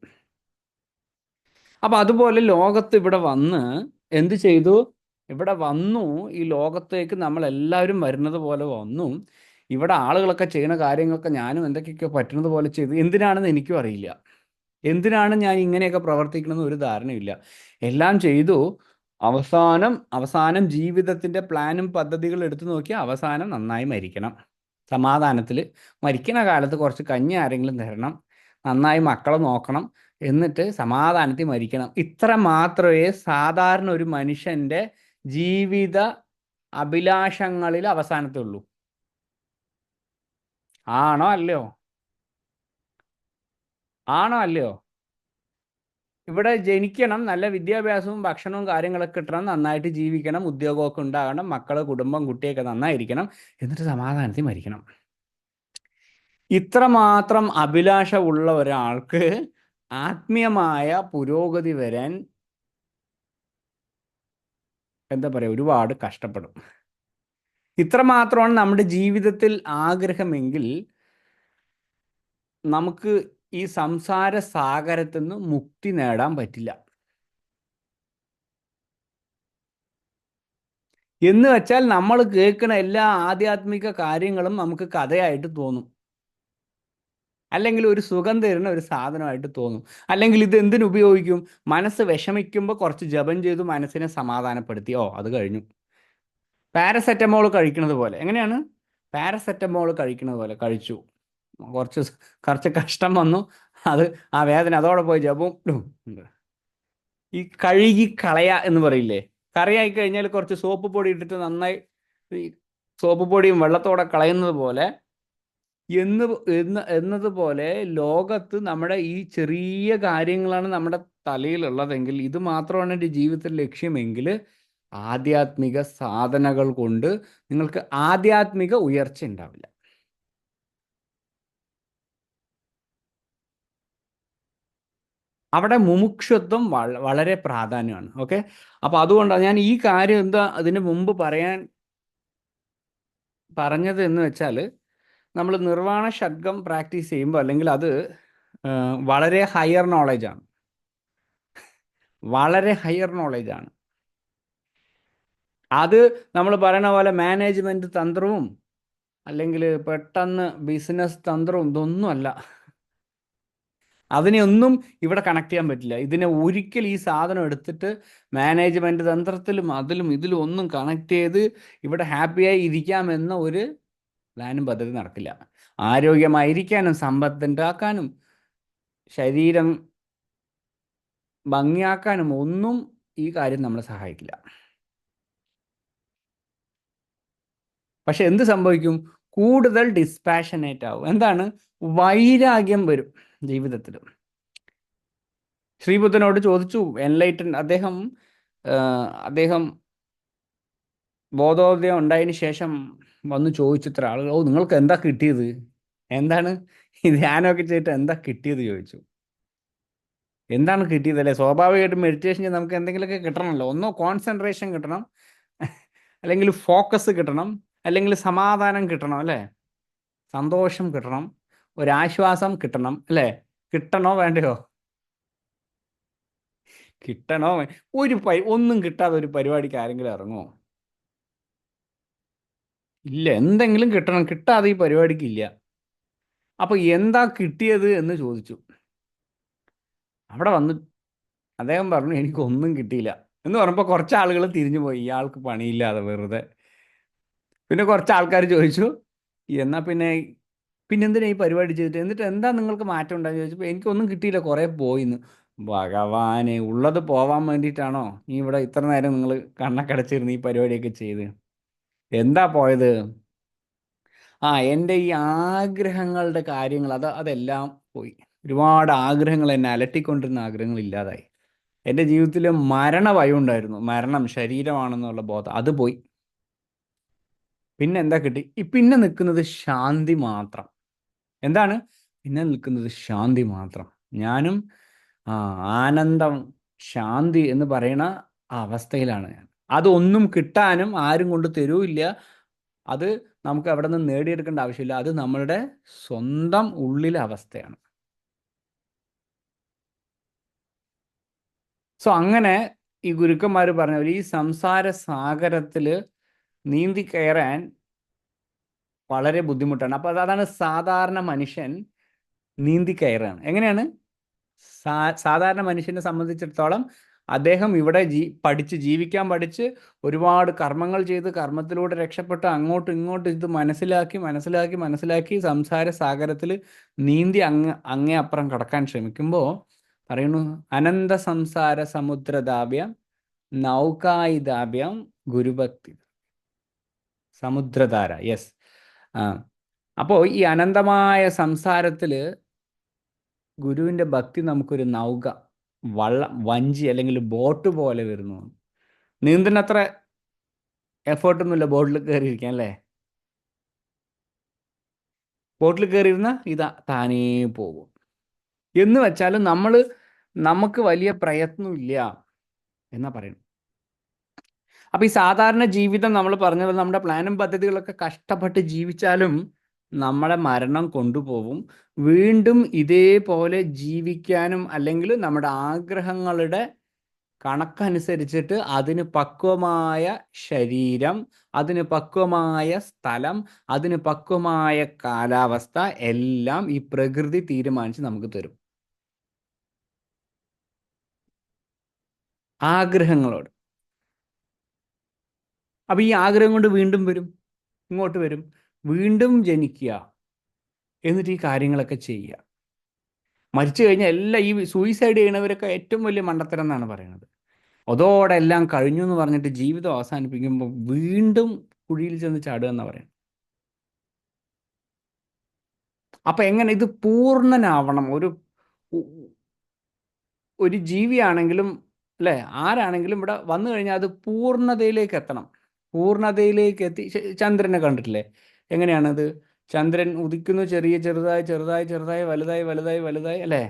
Speaker 1: അപ്പം അതുപോലെ ലോകത്ത് ഇവിടെ വന്ന് എന്ത് ചെയ്തു? ഇവിടെ വന്നു, ഈ ലോകത്തേക്ക് നമ്മളെല്ലാവരും വരുന്നത് പോലെ വന്നു. ഇവിടെ ആളുകളൊക്കെ ചെയ്യുന്ന കാര്യങ്ങളൊക്കെ ഞാനും എന്തൊക്കെയൊക്കെ പറ്റുന്നത് പോലെ ചെയ്തു. എന്തിനാണെന്ന് എനിക്കും അറിയില്ല. എന്തിനാണ് ഞാൻ ഇങ്ങനെയൊക്കെ പ്രവർത്തിക്കണമെന്ന് ഒരു ധാരണയില്ല. എല്ലാം ചെയ്തു. അവസാനം ജീവിതത്തിൻ്റെ പ്ലാനും പദ്ധതികളും എടുത്തു നോക്കിയാൽ അവസാനം നന്നായി മരിക്കണം, സമാധാനത്തിൽ മരിക്കുന്ന കാലത്ത് കുറച്ച് കഞ്ഞി ആരെങ്കിലും തരണം, നന്നായി മക്കളെ നോക്കണം, എന്നിട്ട് സമാധാനത്തിൽ മരിക്കണം. ഇത്ര മാത്രമേ സാധാരണ ഒരു മനുഷ്യൻ്റെ ജീവിത അഭിലാഷങ്ങളിൽ അവസാനത്തുള്ളൂ. ആണോ അല്ലയോ? ആണോ അല്ലയോ? ഇവിടെ ജനിക്കണം, നല്ല വിദ്യാഭ്യാസവും ഭക്ഷണവും കാര്യങ്ങളൊക്കെ കിട്ടണം, നന്നായിട്ട് ജീവിക്കണം, ഉദ്യോഗമൊക്കെ ഉണ്ടാകണം, മക്കൾ, കുടുംബം, കുട്ടിയൊക്കെ നന്നായിരിക്കണം, എന്നിട്ട് സമാധാനത്തിൽ മരിക്കണം. ഇത്രമാത്രം അഭിലാഷമുള്ള ഒരാൾക്ക് ആത്മീയമായ പുരോഗതി വരാൻ എന്താ പറയുക, ഒരുപാട് കഷ്ടപ്പെടും. ഇത്രമാത്രമാണ് നമ്മുടെ ജീവിതത്തിൽ ആഗ്രഹമെങ്കിൽ നമുക്ക് ഈ സംസാര സാഗരത്തിൽ നിന്ന് മുക്തി നേടാൻ പറ്റില്ല. എന്ന് വെച്ചാൽ നമ്മൾ കേൾക്കുന്ന എല്ലാ ആധ്യാത്മിക കാര്യങ്ങളും നമുക്ക് കഥയായിട്ട് തോന്നും, അല്ലെങ്കിൽ ഒരു സുഖം തരുന്ന ഒരു സാധനമായിട്ട് തോന്നും, അല്ലെങ്കിൽ ഇത് എന്തിനു ഉപയോഗിക്കും? മനസ്സ് വിഷമിക്കുമ്പോൾ കുറച്ച് ജപം ചെയ്തു മനസ്സിനെ സമാധാനപ്പെടുത്തി, ഓ അത് കഴിഞ്ഞു. പാരസെറ്റമോൾ കഴിക്കുന്നത് പോലെ. എങ്ങനെയാണ്? പാരസെറ്റമോൾ കഴിക്കുന്നത് പോലെ കഴിച്ചു, കുറച്ച് കുറച്ച് കഷ്ടം വന്നു, അത് ആ വേദന അതോടെ പോയി ജപവും ഉണ്ട്. ഈ കഴുകി കളയ എന്ന് പറയില്ലേ? കറിയായി കഴിഞ്ഞാൽ കുറച്ച് സോപ്പ് പൊടി ഇട്ടിട്ട് നന്നായി ഈ സോപ്പ് പൊടിയും വെള്ളത്തോടെ കളയുന്നത് പോലെ എന്നതുപോലെ ലോകത്ത് നമ്മുടെ ഈ ചെറിയ കാര്യങ്ങളാണ് നമ്മുടെ തലയിലുള്ളതെങ്കിൽ, ഇത് മാത്രമാണ് എൻ്റെ ജീവിതത്തിൽ ലക്ഷ്യമെങ്കിൽ, ആധ്യാത്മിക സാധനകൾ കൊണ്ട് നിങ്ങൾക്ക് ആധ്യാത്മിക ഉയർച്ച ഉണ്ടാവില്ല. അവിടെ മുമുക്ഷത്വം വളരെ പ്രാധാന്യമാണ്. ഓക്കെ, അപ്പോൾ അതുകൊണ്ടാണ് ഞാൻ ഈ കാര്യം എന്താ അതിന് മുമ്പ് പറഞ്ഞത് എന്ന് വെച്ചാൽ, നമ്മൾ നിർവ്വാണ ഷഡ്ഗം പ്രാക്ടീസ് ചെയ്യുമ്പോൾ, അല്ലെങ്കിൽ അത് വളരെ ഹയർ നോളജാണ്, വളരെ ഹയർ നോളജാണ്. അത് നമ്മൾ പറയുന്ന പോലെ മാനേജ്മെൻറ്റ് തന്ത്രവും അല്ലെങ്കിൽ പെട്ടെന്ന് ബിസിനസ് തന്ത്രവും ഇതൊന്നുമല്ല. അതിനെയൊന്നും ഇവിടെ കണക്ട് ചെയ്യാൻ പറ്റില്ല. ഇതിനെ ഒരിക്കൽ ഈ സാധനം എടുത്തിട്ട് മാനേജ്മെൻറ്റ് തന്ത്രത്തിലും അതിലും ഇതിലും ഒന്നും കണക്ട് ചെയ്ത് ഇവിടെ ഹാപ്പിയായി ഇരിക്കാമെന്ന ഒരു പ്ലാനും പദ്ധതി നടക്കില്ല. ആരോഗ്യമായിരിക്കാനും സമ്പത്തുണ്ടാക്കാനും ശരീരം ഭംഗിയാക്കാനും ഒന്നും ഈ കാര്യം നമ്മളെ സഹായിക്കില്ല. പക്ഷെ എന്ത് സംഭവിക്കും? കൂടുതൽ ഡിസ്പാഷനേറ്റ് ആവും. എന്താണ്? വൈരാഗ്യം വരും ജീവിതത്തിൽ. ശ്രീബുദ്ധനോട് ചോദിച്ചു, എൻലൈറ്റൻ അദ്ദേഹം ബോധോദയം ഉണ്ടായതിന് ശേഷം വന്ന് ചോദിച്ചിത്ര ആളുകൾ, ഓ നിങ്ങൾക്ക് എന്താ കിട്ടിയത്? എന്താണ് ഈ ധ്യാനമൊക്കെ ചെയ്തിട്ട് എന്താ കിട്ടിയത് ചോദിച്ചു. എന്താണ് കിട്ടിയത് അല്ലേ? സ്വാഭാവികമായിട്ടും മെഡിറ്റേഷൻ ചെയ്ത് നമുക്ക് എന്തെങ്കിലുമൊക്കെ കിട്ടണമല്ലോ. ഒന്നോ കോൺസെൻട്രേഷൻ കിട്ടണം, അല്ലെങ്കിൽ ഫോക്കസ് കിട്ടണം, അല്ലെങ്കിൽ സമാധാനം കിട്ടണം, അല്ലേ? സന്തോഷം കിട്ടണം, ഒരാശ്വാസം കിട്ടണം, അല്ലേ? കിട്ടണോ വേണ്ടയോ? കിട്ടണോ? ഒന്നും കിട്ടാതെ ഒരു പരിപാടിക്ക് ആരെങ്കിലും ഇറങ്ങുമോ? ഇല്ല, എന്തെങ്കിലും കിട്ടണം, കിട്ടാതെ ഈ പരിപാടിക്ക് ഇല്ല. അപ്പൊ എന്താ കിട്ടിയത് എന്ന് ചോദിച്ചു. അവിടെ വന്ന് അദ്ദേഹം പറഞ്ഞു, എനിക്കൊന്നും കിട്ടിയില്ല എന്ന് പറഞ്ഞപ്പോൾ കുറച്ച് ആളുകൾ തിരിഞ്ഞു പോയി, ഇയാൾക്ക് പണിയില്ലാതെ വെറുതെ. പിന്നെ കുറച്ച് ആൾക്കാർ ചോദിച്ചു, എന്നാൽ പിന്നെന്തിനാ ഈ പരിപാടി ചെയ്തിട്ട്, എന്നിട്ട് എന്താ നിങ്ങൾക്ക് മാറ്റം ഉണ്ടായെന്ന് ചോദിച്ചപ്പോൾ എനിക്കൊന്നും കിട്ടിയില്ല, കുറേ പോയിന്ന്. ഭഗവാനെ, ഉള്ളത് പോവാൻ വേണ്ടിയിട്ടാണോ നീ ഇവിടെ ഇത്ര നേരം നിങ്ങൾ കണ്ണക്കടച്ചിരുന്ന് ഈ പരിപാടിയൊക്കെ ചെയ്ത്? എന്താ പോയത്? എൻ്റെ ഈ ആഗ്രഹങ്ങളുടെ കാര്യങ്ങൾ, അതെല്ലാം പോയി. ഒരുപാട് ആഗ്രഹങ്ങൾ, എന്നെ അലട്ടിക്കൊണ്ടിരുന്ന ആഗ്രഹങ്ങൾ ഇല്ലാതായി. എൻ്റെ ജീവിതത്തിൽ മരണഭയം ഉണ്ടായിരുന്നു, മരണം ശരീരമാണെന്നുള്ള ബോധം, അത് പോയി. പിന്നെ എന്താ കിട്ടി? പിന്നെ നിൽക്കുന്നത് ശാന്തി മാത്രം. എന്താണ്? പിന്നെ നിൽക്കുന്നത് ശാന്തി മാത്രം. ഞാനും ആനന്ദം, ശാന്തി എന്ന് പറയുന്ന അവസ്ഥയിലാണ് ഞാൻ. അതൊന്നും കിട്ടാനും ആരും കൊണ്ട് തരൂല്ല. അത് നമുക്ക് അവിടെ നിന്ന് നേടിയെടുക്കേണ്ട ആവശ്യമില്ല. അത് നമ്മളുടെ സ്വന്തം ഉള്ളിലെ അവസ്ഥയാണ്. സോ അങ്ങനെ ഈ ഗുരുക്കന്മാർ പറഞ്ഞ പോലെ ഈ സംസാര സാഗരത്തിൽ നീന്തി കയറാൻ വളരെ ബുദ്ധിമുട്ടാണ്. അപ്പോൾ അതാണ് സാധാരണ മനുഷ്യൻ നീന്തി കയറാണ്. എങ്ങനെയാണ്? സാധാരണ മനുഷ്യനെ സംബന്ധിച്ചിടത്തോളം അദ്ദേഹം ഇവിടെ ജീവിക്കാൻ പഠിച്ച് ഒരുപാട് കർമ്മങ്ങൾ ചെയ്ത് കർമ്മത്തിലൂടെ രക്ഷപ്പെട്ട് അങ്ങോട്ടും ഇങ്ങോട്ടും ഇത് മനസ്സിലാക്കി സംസാര സാഗരത്തിൽ നീന്തി അങ്ങേ അപ്പുറം കടക്കാൻ ശ്രമിക്കുമ്പോൾ പറയുന്നു, അനന്ത സംസാര സമുദ്രദാഭ്യം നൗകായിദാഭ്യം ഗുരുഭക്തി സമുദ്രധാര. യെസ്. അപ്പോൾ ഈ അനന്തമായ സംസാരത്തിൽ ഗുരുവിൻ്റെ ഭക്തി നമുക്കൊരു നൗക, വഞ്ചി അല്ലെങ്കിൽ ബോട്ട് പോലെ വരുന്നു. നീന്തലിനത്ര എഫേർട്ടൊന്നുമില്ല ബോട്ടിൽ കയറിയിരിക്കാൻ, അല്ലേ? ബോട്ടിൽ കയറിയിരുന്ന ഇതാ താനേ പോകും. എന്ന് വെച്ചാൽ നമുക്ക് വലിയ പ്രയത്നമില്ല എന്നാ പറയുന്നത്. അപ്പോൾ ഈ സാധാരണ ജീവിതം നമ്മൾ പറഞ്ഞ പോലെ നമ്മുടെ പ്ലാനും പദ്ധതികളൊക്കെ കഷ്ടപ്പെട്ട് ജീവിച്ചാലും നമ്മളെ മരണം കൊണ്ടുപോകും. വീണ്ടും ഇതേപോലെ ജീവിക്കാനും അല്ലെങ്കിൽ നമ്മുടെ ആഗ്രഹങ്ങളുടെ കണക്കനുസരിച്ചിട്ട് അതിന് പക്വമായ ശരീരം, അതിന് പക്വമായ സ്ഥലം, അതിന് പക്വമായ കാലാവസ്ഥ എല്ലാം ഈ പ്രകൃതി തീരുമാനിച്ച് നമുക്ക് തരും. ആഗ്രഹങ്ങളോട്. അപ്പോൾ ഈ ആഗ്രഹം കൊണ്ട് വീണ്ടും വരും, ഇങ്ങോട്ട് വരും, വീണ്ടും ജനിക്കുക, എന്നിട്ട് ഈ കാര്യങ്ങളൊക്കെ ചെയ്യുക. മരിച്ചു കഴിഞ്ഞാൽ എല്ലാം ഈ സൂയിസൈഡ് ചെയ്യണവരൊക്കെ ഏറ്റവും വലിയ മണ്ടത്തരം എന്നാണ് പറയുന്നത്. അതോടെ എല്ലാം കഴിഞ്ഞു എന്ന് പറഞ്ഞിട്ട് ജീവിതം അവസാനിപ്പിക്കുമ്പോൾ വീണ്ടും കുഴിയിൽ ചെന്ന് ചാടുക എന്നാണ് പറയുന്നത്. അപ്പം എങ്ങനെ ഇത് പൂർണ്ണനാവണം? ഒരു ജീവിയാണെങ്കിലും അല്ലേ, ആരാണെങ്കിലും ഇവിടെ വന്നു കഴിഞ്ഞാൽ അത് പൂർണ്ണതയിലേക്ക് എത്തണം. പൂർണ്ണതയിലേക്ക് എത്തി. ചന്ദ്രനെ കണ്ടിട്ടില്ലേ എങ്ങനെയാണത്? ചന്ദ്രൻ ഉദിക്കുന്നു, ചെറുതായി ചെറുതായി ചെറുതായി വലുതായി വലുതായി വലുതായി അല്ലേ,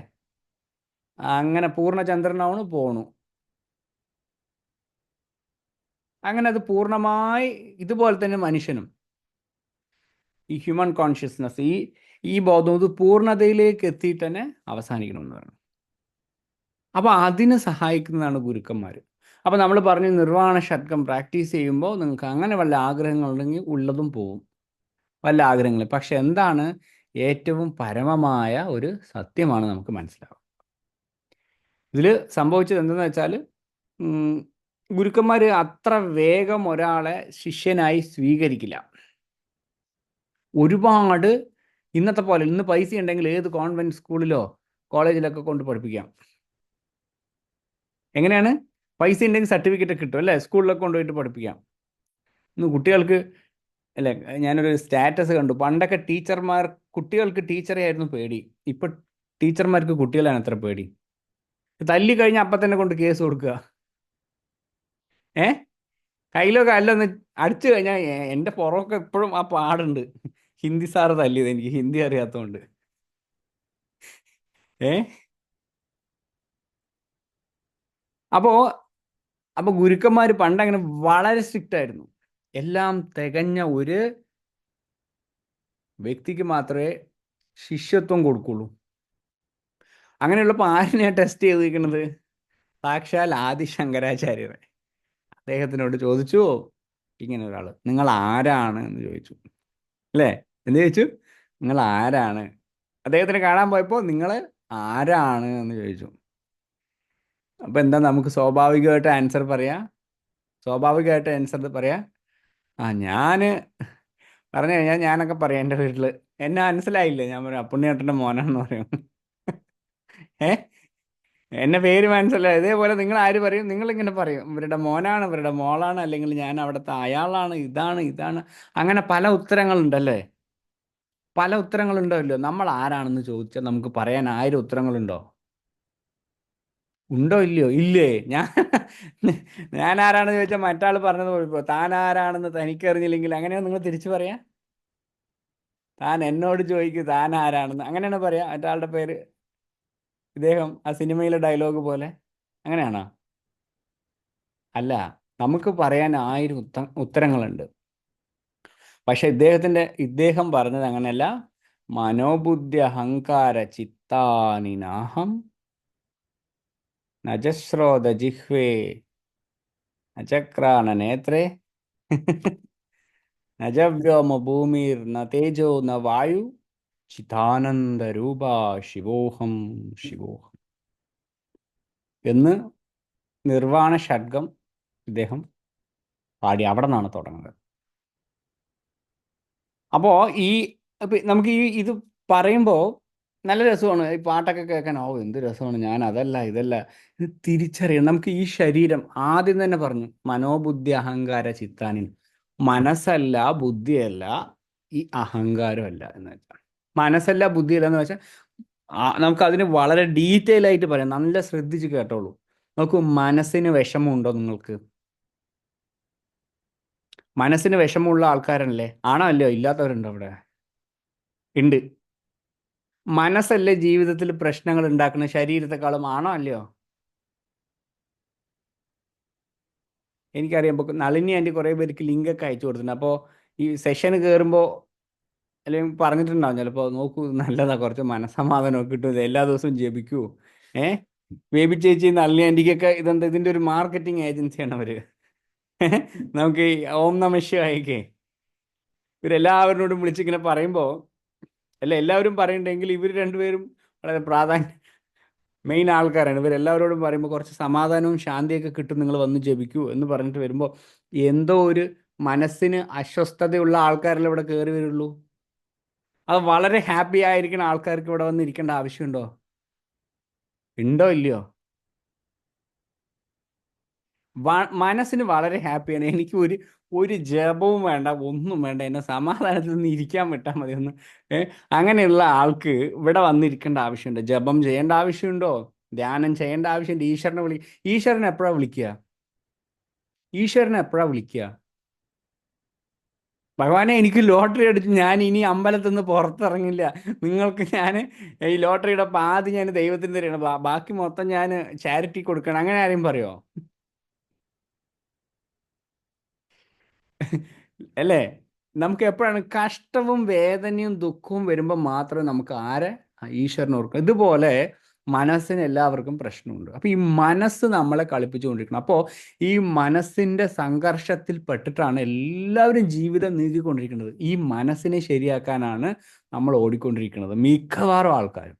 Speaker 1: അങ്ങനെ പൂർണ്ണ ചന്ദ്രനാവണു പോണു. അങ്ങനെ അത് പൂർണ്ണമായി. ഇതുപോലെ തന്നെ മനുഷ്യനും ഈ ഹ്യൂമൻ കോൺഷ്യസ്നസ്, ഈ ബോധം ഇത് പൂർണ്ണതയിലേക്ക് എത്തിയിട്ട് തന്നെ അവസാനിക്കണമെന്ന് പറഞ്ഞു. അപ്പോൾ അതിന് സഹായിക്കുന്നതാണ് ഗുരുക്കന്മാർ. അപ്പോൾ നമ്മൾ പറഞ്ഞു നിർവ്വാണ ഷഡ്കം പ്രാക്ടീസ് ചെയ്യുമ്പോൾ നിങ്ങൾക്ക് അങ്ങനെ വല്ല ആഗ്രഹങ്ങളുണ്ടെങ്കിൽ ഉള്ളതും പോവും, വല്ല ആഗ്രഹങ്ങൾ. പക്ഷെ എന്താണ് ഏറ്റവും പരമമായ ഒരു സത്യമാണ് നമുക്ക് മനസ്സിലാവും. ഇതിൽ സംഭവിച്ചത് എന്തെന്ന് വെച്ചാൽ ഗുരുക്കന്മാർ അത്ര വേഗം ഒരാളെ ശിഷ്യനായി സ്വീകരിക്കില്ല. ഒരുപാട് ഇന്നത്തെ പോലെ ഇന്ന് പൈസ ഉണ്ടെങ്കിൽ ഏത് കോൺവെൻറ്റ് സ്കൂളിലോ കോളേജിലൊക്കെ കൊണ്ട് പഠിപ്പിക്കാം. എങ്ങനെയാണ്? പൈസ ഉണ്ടെങ്കിൽ സർട്ടിഫിക്കറ്റ് കിട്ടും അല്ലേ, സ്കൂളിലൊക്കെ കൊണ്ടുപോയിട്ട് പഠിപ്പിക്കാം. ഇന്ന് കുട്ടികൾക്ക് അല്ലേ, ഞാനൊരു സ്റ്റാറ്റസ് കണ്ടു, പണ്ടൊക്കെ കുട്ടികൾക്ക് ടീച്ചറെ ആയിരുന്നു പേടി, ഇപ്പം ടീച്ചർമാർക്ക് കുട്ടികളാണ് അത്ര പേടി. തല്ലി കഴിഞ്ഞാൽ അപ്പം തന്നെ കൊണ്ട് കേസ് കൊടുക്കുക. കയ്യിലോ കാലിലോ ഒന്ന് അടിച്ചു കഴിഞ്ഞാൽ എൻ്റെ പുറമൊക്കെ എപ്പോഴും ആ പാടുണ്ട്. ഹിന്ദി സാറ് തല്ലിയത്, എനിക്ക് ഹിന്ദി അറിയാത്തതുകൊണ്ട്. ഏ അപ്പോൾ ഗുരുക്കന്മാർ പണ്ടങ്ങനെ വളരെ സ്ട്രിക്റ്റ് ആയിരുന്നു. എല്ലാം തികഞ്ഞ ഒരു വ്യക്തിക്ക് മാത്രമേ ശിഷ്യത്വം കൊടുക്കുള്ളൂ. അങ്ങനെയുള്ളപ്പോൾ ആരിനെയാണ് ടെസ്റ്റ് ചെയ്തിരിക്കുന്നത്? സാക്ഷാൽ ആദി ശങ്കരാചാര്യരെ. അദ്ദേഹത്തിനോട് ചോദിച്ചു, ഇങ്ങനെ ഒരാൾ, നിങ്ങൾ ആരാണ് എന്ന് ചോദിച്ചു അല്ലേ. എന്ത് ചോദിച്ചു? നിങ്ങൾ ആരാണ്? അദ്ദേഹത്തിനെ കാണാൻ പോയപ്പോൾ നിങ്ങൾ ആരാണ് എന്ന് ചോദിച്ചു. അപ്പോൾ എന്താ നമുക്ക് സ്വാഭാവികമായിട്ട് ആൻസർ പറയാം? ഞാൻ പറഞ്ഞു കഴിഞ്ഞാൽ ഞാനൊക്കെ പറയാം എൻ്റെ വീട്ടിൽ, എന്നെ മനസ്സിലായില്ലേ, ഞാൻ പറയും അപ്പുണ്ണിയേട്ടൻ്റെ മോനാണെന്ന് പറയും. ഏ എന്നെ പേര് മനസ്സിലായി. ഇതേപോലെ നിങ്ങൾ ആര് പറയും? നിങ്ങളിങ്ങനെ പറയും, ഇവരുടെ മോനാണ്, ഇവരുടെ മോളാണ്, അല്ലെങ്കിൽ ഞാൻ അവിടുത്തെ അയാളാണ്, ഇതാണ്. അങ്ങനെ പല ഉത്തരങ്ങളുണ്ടല്ലേ, പല ഉത്തരങ്ങളുണ്ടല്ലോ. നമ്മൾ ആരാണെന്ന് ചോദിച്ചാൽ നമുക്ക് പറയാൻ 1000 ഉത്തരങ്ങളുണ്ടോ? ഉണ്ടോ ഇല്ലയോ? ഇല്ലേ. ഞാൻ ആരാണെന്ന് ചോദിച്ചാൽ മറ്റാൾ പറഞ്ഞത് പോയപ്പോൾ താൻ ആരാണെന്ന് തനിക്കറിഞ്ഞില്ലെങ്കിൽ അങ്ങനെയാണ് നിങ്ങൾ തിരിച്ചു പറയാം. താൻ എന്നോട് ചോദിക്കും താൻ ആരാണെന്ന്, അങ്ങനെയാണ് പറയാം മറ്റാളുടെ പേര്. ഇദ്ദേഹം ആ സിനിമയിലെ ഡയലോഗ് പോലെ അങ്ങനെയാണോ? അല്ല, നമുക്ക് പറയാൻ 1000 ഉത്തരങ്ങളുണ്ട്. പക്ഷെ ഇദ്ദേഹം പറഞ്ഞത് അങ്ങനെയല്ല. മനോബുദ്ധി അഹങ്കാര ചിത്താനി നാഹം നജശ്രോത ജിഹ്വേ നചക്രാണ നേത്രേ നജവ്യോമ ഭൂമിർ ന തേജോ ന വായു ചിതാനന്ദ രൂപ ശിവോഹം ശിവോഹം എന്ന് നിർവാണ ഷഡ്കം ഇദ്ദേഹം പാടി. അവിടെ നിന്നാണ് തുടങ്ങുന്നത്. അപ്പോൾ നമുക്ക് ഇത് പറയുമ്പോൾ നല്ല രസമാണ്, ഈ പാട്ടൊക്കെ കേൾക്കാൻ. എന്ത് രസമാണ്, ഞാൻ അതല്ല ഇതല്ല, ഇത് തിരിച്ചറിയണം. നമുക്ക് ഈ ശരീരം ആദ്യം തന്നെ പറഞ്ഞു, മനോബുദ്ധി അഹങ്കാര ചിത്താനി. മനസ്സല്ല, ബുദ്ധിയല്ല, ഈ അഹങ്കാരമല്ല എന്ന് വെച്ചാൽ. മനസ്സല്ല, ബുദ്ധിയല്ല എന്ന് വെച്ചാൽ നമുക്കതിന് വളരെ ഡീറ്റെയിൽ ആയിട്ട് പറയാം. നല്ല ശ്രദ്ധിച്ച് കേട്ടോളൂ. നോക്കൂ, മനസ്സിന് വിഷമമുണ്ടോ നിങ്ങൾക്ക്? മനസ്സിന് വിഷമമുള്ള ആൾക്കാരല്ലേ? ആണോ അല്ലയോ? ഇല്ലാത്തവരുണ്ടോ അവിടെ? ഉണ്ട്. മനസ്സല്ലേ ജീവിതത്തിൽ പ്രശ്നങ്ങൾ ഉണ്ടാക്കുന്ന ശരീരത്തെക്കാളും? ആണോ അല്ലയോ? എനിക്കറിയാം. ഇപ്പോൾ നളിനി ആൻറ്റി കുറേ പേർക്ക് ലിങ്കൊക്കെ അയച്ചു കൊടുത്തിട്ടുണ്ട്. അപ്പോൾ ഈ സെഷന് കയറുമ്പോൾ അല്ലെങ്കിൽ പറഞ്ഞിട്ടുണ്ടാവും ചിലപ്പോൾ, നോക്കൂ നല്ലതാ, കുറച്ച് മനസ്സമാധാനമൊക്കെ കിട്ടും, ഇത് എല്ലാ ദിവസവും ജപിക്കൂ. ഏ ബേബി ചേച്ചി നളിനി ആൻറ്റിക്കൊക്കെ ഇതെന്താ, ഇതിൻ്റെ ഒരു മാർക്കറ്റിംഗ് ഏജൻസിയാണ് അവർ. നമുക്ക് ഈ ഓം നമ ശിവായക്കേ ഇവരെല്ലാവരോടും വിളിച്ചിങ്ങനെ പറയുമ്പോൾ, അല്ല എല്ലാവരും പറയണ്ടെങ്കിൽ ഇവർ രണ്ടുപേരും വളരെ പ്രാധാന്യം മെയിൻ ആൾക്കാരാണ്. ഇവരെല്ലാവരോടും പറയുമ്പോൾ കുറച്ച് സമാധാനവും ശാന്തിയൊക്കെ കിട്ടും, നിങ്ങൾ വന്ന് ജപിക്കൂ എന്ന് പറഞ്ഞിട്ട് വരുമ്പോൾ എന്തോ ഒരു മനസ്സിന് അസ്വസ്ഥതയുള്ള ആൾക്കാരെല്ലാം ഇവിടെ കയറി വരുള്ളൂ. അത് വളരെ ഹാപ്പി ആയിരിക്കുന്ന ആൾക്കാർക്ക് ഇവിടെ വന്ന് ഇരിക്കേണ്ട ആവശ്യമുണ്ടോ? ഉണ്ടോ ഇല്ലയോ? മനസ്സിന് വളരെ ഹാപ്പിയാണ്. എനിക്ക് ഒരു ഒരു ജപവും വേണ്ട, ഒന്നും വേണ്ട, എന്നെ സമാധാനത്തിൽ നിന്ന് ഇരിക്കാൻ വിട്ടാൽ മതി ഒന്ന്. അങ്ങനെയുള്ള ആൾക്ക് ഇവിടെ വന്നിരിക്കേണ്ട ആവശ്യമുണ്ടോ? ജപം ചെയ്യേണ്ട ആവശ്യമുണ്ടോ? ധ്യാനം ചെയ്യേണ്ട ആവശ്യമുണ്ട്? ഈശ്വരനെ എപ്പോഴാണ് വിളിക്കുക? ഈശ്വരനെ എപ്പോഴാണ് വിളിക്കുക? ഭഗവാനെ എനിക്ക് ലോട്ടറി അടിച്ചു, ഞാൻ ഇനി അമ്പലത്തിൽ നിന്ന് പുറത്തിറങ്ങില്ല, നിങ്ങൾക്ക് ഞാൻ ഈ ലോട്ടറിയുടെ പാതി ഞാൻ ദൈവത്തിന് തരണം, ബാക്കി മൊത്തം ഞാൻ ചാരിറ്റി കൊടുക്കണം, അങ്ങനെ ആരെയും പറയോ? അല്ലേ? നമുക്ക് എപ്പോഴാണ് കഷ്ടവും വേദനയും ദുഃഖവും വരുമ്പോൾ മാത്രമേ നമുക്ക് ഈശ്വരനെ ഓർക്കും. ഇതുപോലെ മനസ്സിന് എല്ലാവർക്കും പ്രശ്നമുണ്ട്. അപ്പോൾ ഈ മനസ്സ് നമ്മളെ കളിപ്പിച്ചുകൊണ്ടിരിക്കണം. അപ്പോൾ ഈ മനസ്സിൻ്റെ സംഘർഷത്തിൽ പെട്ടിട്ടാണ് എല്ലാവരും ജീവിതം നീക്കിക്കൊണ്ടിരിക്കുന്നത്. ഈ മനസ്സിനെ ശരിയാക്കാനാണ് നമ്മൾ ഓടിക്കൊണ്ടിരിക്കുന്നത് മിക്കവാറും ആൾക്കാരും.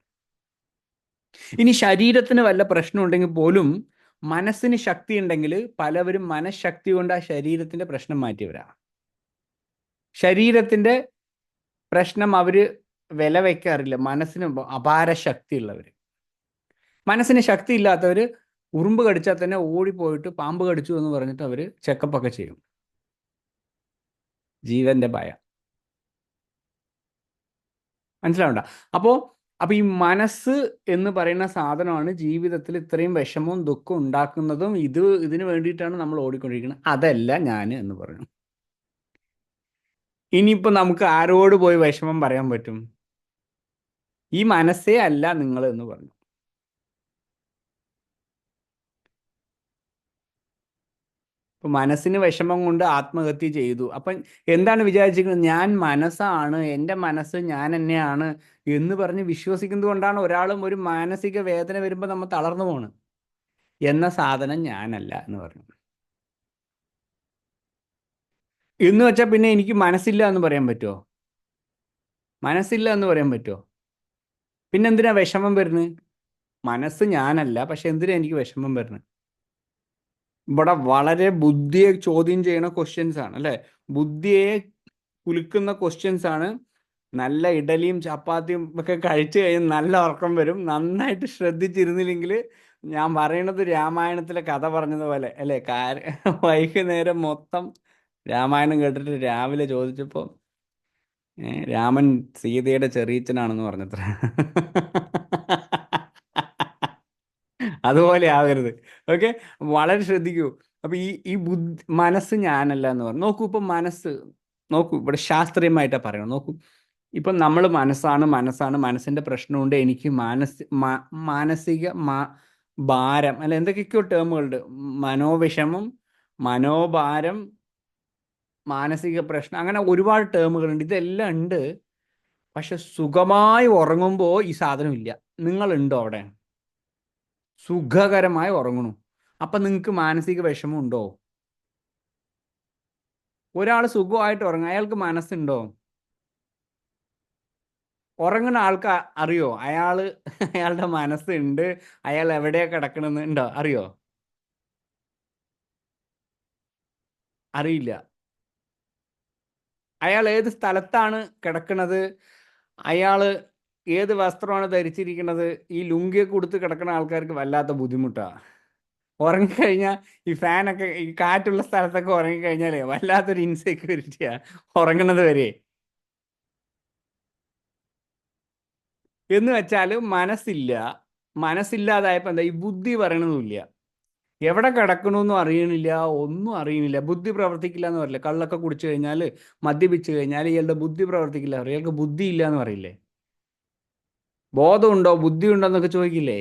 Speaker 1: ഇനി ശരീരത്തിന് വല്ല പ്രശ്നം ഉണ്ടെങ്കിൽ പോലും മനസ്സിന് ശക്തി ഉണ്ടെങ്കിൽ പലവരും മനഃശക്തി കൊണ്ട് ആ ശരീരത്തിൻ്റെ പ്രശ്നം മാറ്റിയവരാണ്. ശരീരത്തിൻ്റെ പ്രശ്നം അവർ വില വയ്ക്കാറില്ല, മനസ്സിന് അപാര ശക്തിയുള്ളവർ. മനസ്സിന് ശക്തി ഇല്ലാത്തവർ ഉറുമ്പ് കടിച്ചാൽ തന്നെ ഓടിപ്പോയിട്ട് പാമ്പ് കടിച്ചു എന്ന് പറഞ്ഞിട്ട് അവർ ചെക്കപ്പൊക്കെ ചെയ്യും. ജീവന്റെ ഭയം. മനസ്സിലാവണ്ട? അപ്പോൾ ഈ മനസ്സ് എന്ന് പറയുന്ന സാധനമാണ് ജീവിതത്തിൽ ഇത്രയും വിഷമവും ദുഃഖവും ഉണ്ടാക്കുന്നതും. ഇതിന് വേണ്ടിയിട്ടാണ് നമ്മൾ ഓടിക്കൊണ്ടിരിക്കുന്നത്. അതല്ല ഞാൻ എന്ന് പറഞ്ഞു. ഇനിയിപ്പോൾ നമുക്ക് ആരോട് പോയി വിഷമം പറയാൻ പറ്റും? ഈ മനസ്സേ അല്ല നിങ്ങൾ എന്ന് പറഞ്ഞു. ഇപ്പം മനസ്സിന് വിഷമം കൊണ്ട് ആത്മഹത്യ ചെയ്തു. അപ്പം എന്താണ് വിചാരിച്ചിരിക്കുന്നത്? ഞാൻ മനസ്സാണ്, എൻ്റെ മനസ്സ് ഞാൻ തന്നെയാണ് എന്ന് പറഞ്ഞ് വിശ്വസിക്കുന്നത് കൊണ്ടാണ് ഒരാളും ഒരു മാനസിക വേദന വരുമ്പോൾ നമ്മൾ തളർന്നു പോണ്. എന്ന സാധനം ഞാനല്ല എന്ന് പറഞ്ഞു. എന്ന് വെച്ചാൽ പിന്നെ എനിക്ക് മനസ്സില്ല എന്ന് പറയാൻ പറ്റുമോ? മനസ്സില്ല എന്ന് പറയാൻ പറ്റുമോ? പിന്നെ എന്തിനാ വിഷമം വരുന്നത്? മനസ്സ് ഞാനല്ല, പക്ഷെ എന്തിനാ എനിക്ക് വിഷമം വരുന്നത്? ഇവിടെ വളരെ ബുദ്ധിയെ ചോദ്യം ചെയ്യുന്ന ക്വസ്റ്റ്യൻസ് ആണ്, അല്ലേ? ബുദ്ധിയെ കുലുക്കുന്ന ക്വസ്റ്റ്യൻസ് ആണ്. നല്ല ഇഡലിയും ചപ്പാത്തിയും ഒക്കെ കഴിച്ചു കഴിഞ്ഞ് നല്ല ഉറക്കം വരും. നന്നായിട്ട് ശ്രദ്ധിച്ചിരുന്നില്ലെങ്കിൽ ഞാൻ പറയണത് രാമായണത്തിലെ കഥ പറഞ്ഞതുപോലെ, അല്ലേ? വൈകുന്നേരം മൊത്തം രാമായണം കേട്ടിട്ട് രാവിലെ ചോദിച്ചപ്പോൾ രാമൻ സീതയുടെ ചെറിയച്ഛനാണെന്ന് പറഞ്ഞത്ര. അതുപോലെ ആകരുത്. ഓക്കെ, വളരെ ശ്രദ്ധിക്കൂ. അപ്പൊ ഈ മനസ്സ് ഞാനല്ല എന്ന് പറഞ്ഞു. നോക്കൂ, ഇപ്പം മനസ്സ് നോക്കൂ, ഇവിടെ ശാസ്ത്രീയമായിട്ടാണ് പറയണം. നോക്കൂ, ഇപ്പം നമ്മൾ മനസ്സിന്റെ പ്രശ്നമുണ്ട്, എനിക്ക് മാനസിക ഭാരം, അല്ല എന്തൊക്കെയൊക്കെയോ ടേമുകളുണ്ട്. മനോവിഷമം, മനോഭാരം, മാനസിക പ്രശ്നം, അങ്ങനെ ഒരുപാട് ടേമുകളുണ്ട്. ഇതെല്ലാം ഉണ്ട്. പക്ഷെ സുഖമായി ഉറങ്ങുമ്പോൾ ഈ സാധനം ഇല്ല. നിങ്ങളുണ്ടോ അവിടെ? സുഖകരമായി ഉറങ്ങണു. അപ്പം നിങ്ങൾക്ക് മാനസിക വിഷമം ഉണ്ടോ? ഒരാൾ സുഖമായിട്ട് ഉറങ്ങും, അയാൾക്ക് മനസ്സുണ്ടോ? ഉറങ്ങുന്ന ആൾക്ക് അറിയോ അയാളുടെ മനസ്സുണ്ട്, അയാൾ എവിടെയാ കിടക്കണമെന്ന് ഉണ്ടോ? അറിയോ? അറിയില്ല. അയാൾ ഏത് സ്ഥലത്താണ് കിടക്കുന്നത്, അയാൾ ഏത് വസ്ത്രമാണ് ധരിച്ചിരിക്കുന്നത്, ഈ ലുങ്കിയൊക്കെ കൊടുത്ത് കിടക്കുന്ന ആൾക്കാർക്ക് വല്ലാത്ത ബുദ്ധിമുട്ടാണ്. ഉറങ്ങിക്കഴിഞ്ഞാൽ ഈ ഫാനൊക്കെ, ഈ കാറ്റുള്ള സ്ഥലത്തൊക്കെ ഉറങ്ങിക്കഴിഞ്ഞാലേ വല്ലാത്തൊരു ഇൻസെക്യൂരിറ്റിയാണ് ഉറങ്ങുന്നത് വരെ. എന്ന് വെച്ചാൽ മനസ്സില്ലാതായപ്പോൾ എന്താ, ഈ ബുദ്ധി പറയണതുമില്ല. എവിടെ കിടക്കണമെന്നും അറിയണില്ല, ഒന്നും അറിയണില്ല. ബുദ്ധി പ്രവർത്തിക്കില്ല എന്ന് പറയില്ലേ? കള്ളൊക്കെ കുടിച്ചു കഴിഞ്ഞാൽ, മദ്യപിച്ചു കഴിഞ്ഞാൽ ഇയാളുടെ ബുദ്ധി പ്രവർത്തിക്കില്ല, ഇയാൾക്ക് ബുദ്ധി ഇല്ല എന്ന് പറയില്ലേ? ബോധമുണ്ടോ, ബുദ്ധി ഉണ്ടോ എന്നൊക്കെ ചോദിക്കില്ലേ?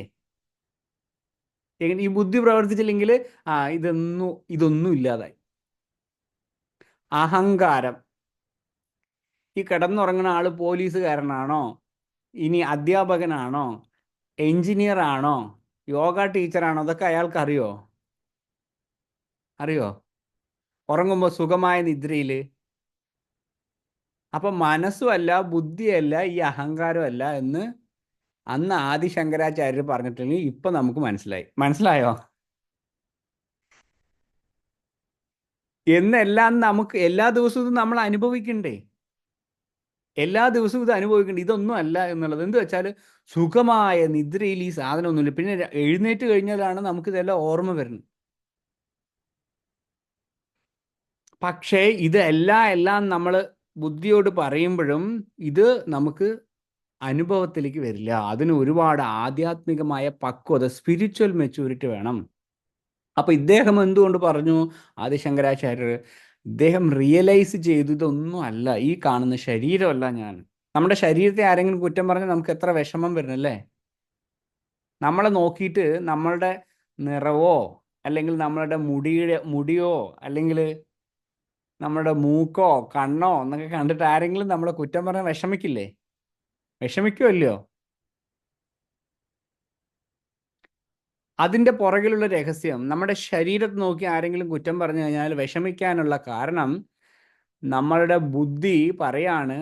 Speaker 1: എങ്ങനെ ഈ ബുദ്ധി പ്രവർത്തിച്ചില്ലെങ്കിൽ ഇതൊന്നും ഇല്ലാതായി. അഹങ്കാരം. ഈ കിടന്നുറങ്ങുന്ന ആള് പോലീസുകാരനാണോ, ഇനി അധ്യാപകനാണോ, എഞ്ചിനീയർ ആണോ, യോഗ ടീച്ചറാണോ, അതൊക്കെ അയാൾക്ക് അറിയോ? അറിയോ? ഉറങ്ങുമ്പോൾ സുഖമായ നിദ്രയിൽ. അപ്പം മനസ്സുമല്ല, ബുദ്ധിയല്ല, ഈ അഹങ്കാരമല്ല എന്ന് അന്ന് ആദിശങ്കരാചാര്യർ പറഞ്ഞിട്ടുണ്ടെങ്കിൽ ഇപ്പൊ നമുക്ക് മനസ്സിലായോ? എന്നെല്ലാം നമുക്ക് എല്ലാ ദിവസവും ഇത് നമ്മൾ അനുഭവിക്കണ്ടേ? എല്ലാ ദിവസവും ഇത് അനുഭവിക്കണ്ടേ? ഇതൊന്നും അല്ല എന്നുള്ളത്. എന്ത് വെച്ചാൽ സുഖമായ നിദ്രയിൽ ഈ സാധനമൊന്നുമില്ല. പിന്നെ എഴുന്നേറ്റ് കഴിഞ്ഞാലാണ് നമുക്കിതെല്ലാം ഓർമ്മ വരുന്നത്. പക്ഷേ എല്ലാം നമ്മൾ ബുദ്ധിയോട് പറയുമ്പോഴും ഇത് നമുക്ക് അനുഭവത്തിലേക്ക് വരില്ല. അതിന് ഒരുപാട് ആധ്യാത്മികമായ പക്വത, സ്പിരിച്വൽ മെച്യൂരിറ്റി വേണം. അപ്പൊ ഇദ്ദേഹം എന്തുകൊണ്ട് പറഞ്ഞു, ആദിശങ്കരാചാര്യർ? ഇദ്ദേഹം റിയലൈസ് ചെയ്തു ഇതൊന്നും അല്ല, ഈ കാണുന്ന ശരീരമല്ല ഞാൻ. നമ്മുടെ ശരീരത്തെ ആരെങ്കിലും കുറ്റം പറഞ്ഞാൽ നമുക്ക് എത്ര വിഷമം വരുന്നല്ലേ? നമ്മളെ നോക്കിയിട്ട് നമ്മളുടെ നിറവോ, അല്ലെങ്കിൽ നമ്മളുടെ മുടിയോ, അല്ലെങ്കിൽ നമ്മുടെ മൂക്കോ കണ്ണോ എന്നൊക്കെ കണ്ടിട്ട് ആരെങ്കിലും നമ്മളെ കുറ്റം പറഞ്ഞാൽ വിഷമിക്കില്ലേ? വിഷമിക്കുമല്ലോ. അതിൻ്റെ പുറകിലുള്ള രഹസ്യം, നമ്മുടെ ശരീരത്തെ നോക്കി ആരെങ്കിലും കുറ്റം പറഞ്ഞു കഴിഞ്ഞാൽ വിഷമിക്കാനുള്ള കാരണം, നമ്മളുടെ ബുദ്ധി പറയാണ്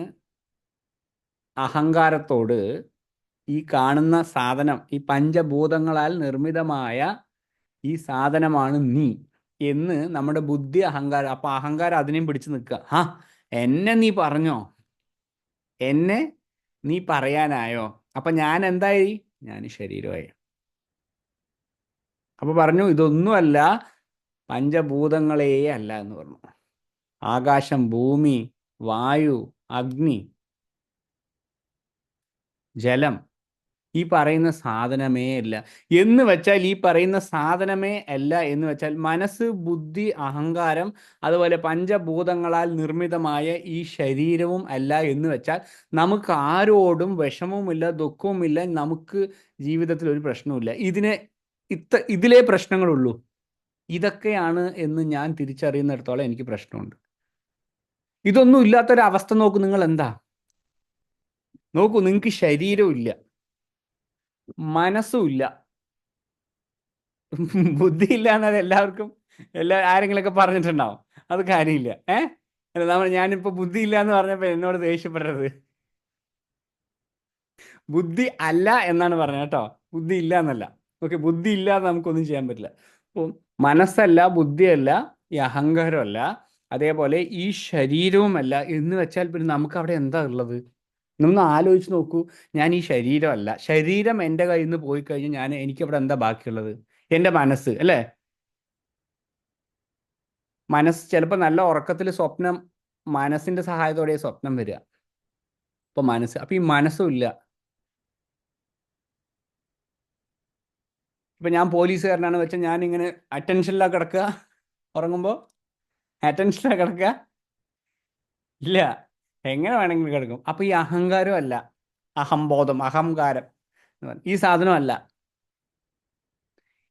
Speaker 1: അഹങ്കാരത്തോട്, ഈ കാണുന്ന സാധനം, ഈ പഞ്ചഭൂതങ്ങളാൽ നിർമ്മിതമായ ഈ സാധനമാണ് നീ എന്ന് നമ്മുടെ ബുദ്ധി അഹങ്കാരം. അപ്പൊ അഹങ്കാരം അതിനെയും പിടിച്ചു നിൽക്കുക. എന്നെ നീ പറഞ്ഞോ? എന്നെ നീ പറയാനായോ? അപ്പൊ ഞാൻ എന്തായി? ഞാൻ ശരീരമായി. അപ്പൊ പറഞ്ഞു ഇതൊന്നുമല്ല, പഞ്ചഭൂതങ്ങളേ അല്ല എന്ന് പറഞ്ഞു. ആകാശം, ഭൂമി, വായു, അഗ്നി, ജലം, ഈ പറയുന്ന സാധനമേ അല്ല എന്ന് വെച്ചാൽ, ഈ പറയുന്ന സാധനമേ അല്ല എന്ന് വെച്ചാൽ മനസ്സ്, ബുദ്ധി, അഹങ്കാരം, അതുപോലെ പഞ്ചഭൂതങ്ങളാൽ നിർമ്മിതമായ ഈ ശരീരവും അല്ല എന്ന് വെച്ചാൽ നമുക്ക് ആരോടും വിഷമവുമില്ല, ദുഃഖവുമില്ല, നമുക്ക് ജീവിതത്തിൽ ഒരു പ്രശ്നവുമില്ല. ഇതിലേ പ്രശ്നങ്ങളുള്ളൂ. ഇതൊക്കെയാണ് എന്ന് ഞാൻ തിരിച്ചറിയുന്നിടത്തോളം എനിക്ക് പ്രശ്നമുണ്ട്. ഇതൊന്നും ഇല്ലാത്തൊരവസ്ഥ നോക്കൂ, നിങ്ങൾ എന്താ നോക്കൂ. നിങ്ങൾക്ക് ശരീരവും ഇല്ല, മനസ്സും ഇല്ല, ബുദ്ധിയില്ല എന്നത് ആരെങ്കിലൊക്കെ പറഞ്ഞിട്ടുണ്ടാവും. അത് കാര്യമില്ല. ഞാനിപ്പോ ബുദ്ധിയില്ല എന്ന് പറഞ്ഞപ്പോ എന്നോട് ദേഷ്യപ്പെടരുത്. ബുദ്ധി അല്ല എന്നാണ് പറഞ്ഞത് കേട്ടോ, ബുദ്ധി ഇല്ല എന്നല്ല. ഓക്കെ, ബുദ്ധി ഇല്ലാതെ നമുക്കൊന്നും ചെയ്യാൻ പറ്റില്ല. അപ്പം മനസ്സല്ല, ബുദ്ധിയല്ല, ഈ അഹങ്കാരമല്ല, അതേപോലെ ഈ ശരീരവുമല്ല എന്ന് വെച്ചാൽ പിന്നെ നമുക്ക് അവിടെ എന്താ ഉള്ളത്? ഒന്ന് ആലോചിച്ച് നോക്കൂ. ഞാൻ ഈ ശരീരമല്ല, ശരീരം എൻ്റെ കയ്യിൽ നിന്ന് പോയി കഴിഞ്ഞാൽ എനിക്കവിടെ എന്താ ബാക്കിയുള്ളത്? എൻ്റെ മനസ്സ് അല്ലേ? മനസ്സ് ചിലപ്പോൾ നല്ല ഉറക്കത്തിൽ സ്വപ്നം, മനസ്സിന്റെ സഹായത്തോടെ സ്വപ്നം വരിക. അപ്പൊ ഈ മനസ്സും ഇല്ല. ഇപ്പൊ ഞാൻ പോലീസുകാരനാണ് വെച്ചാൽ ഞാൻ ഇങ്ങനെ അറ്റൻഷനിലാണ് കിടക്കുക. ഉറങ്ങുമ്പോൾ അറ്റൻഷനിലാണ് കിടക്കുക? ഇല്ല. എങ്ങനെ വേണമെങ്കിലും കിടക്കും. അപ്പൊ ഈ അഹങ്കാരം അല്ല, അഹംബോധം, അഹങ്കാരം ഈ സാധനം അല്ല.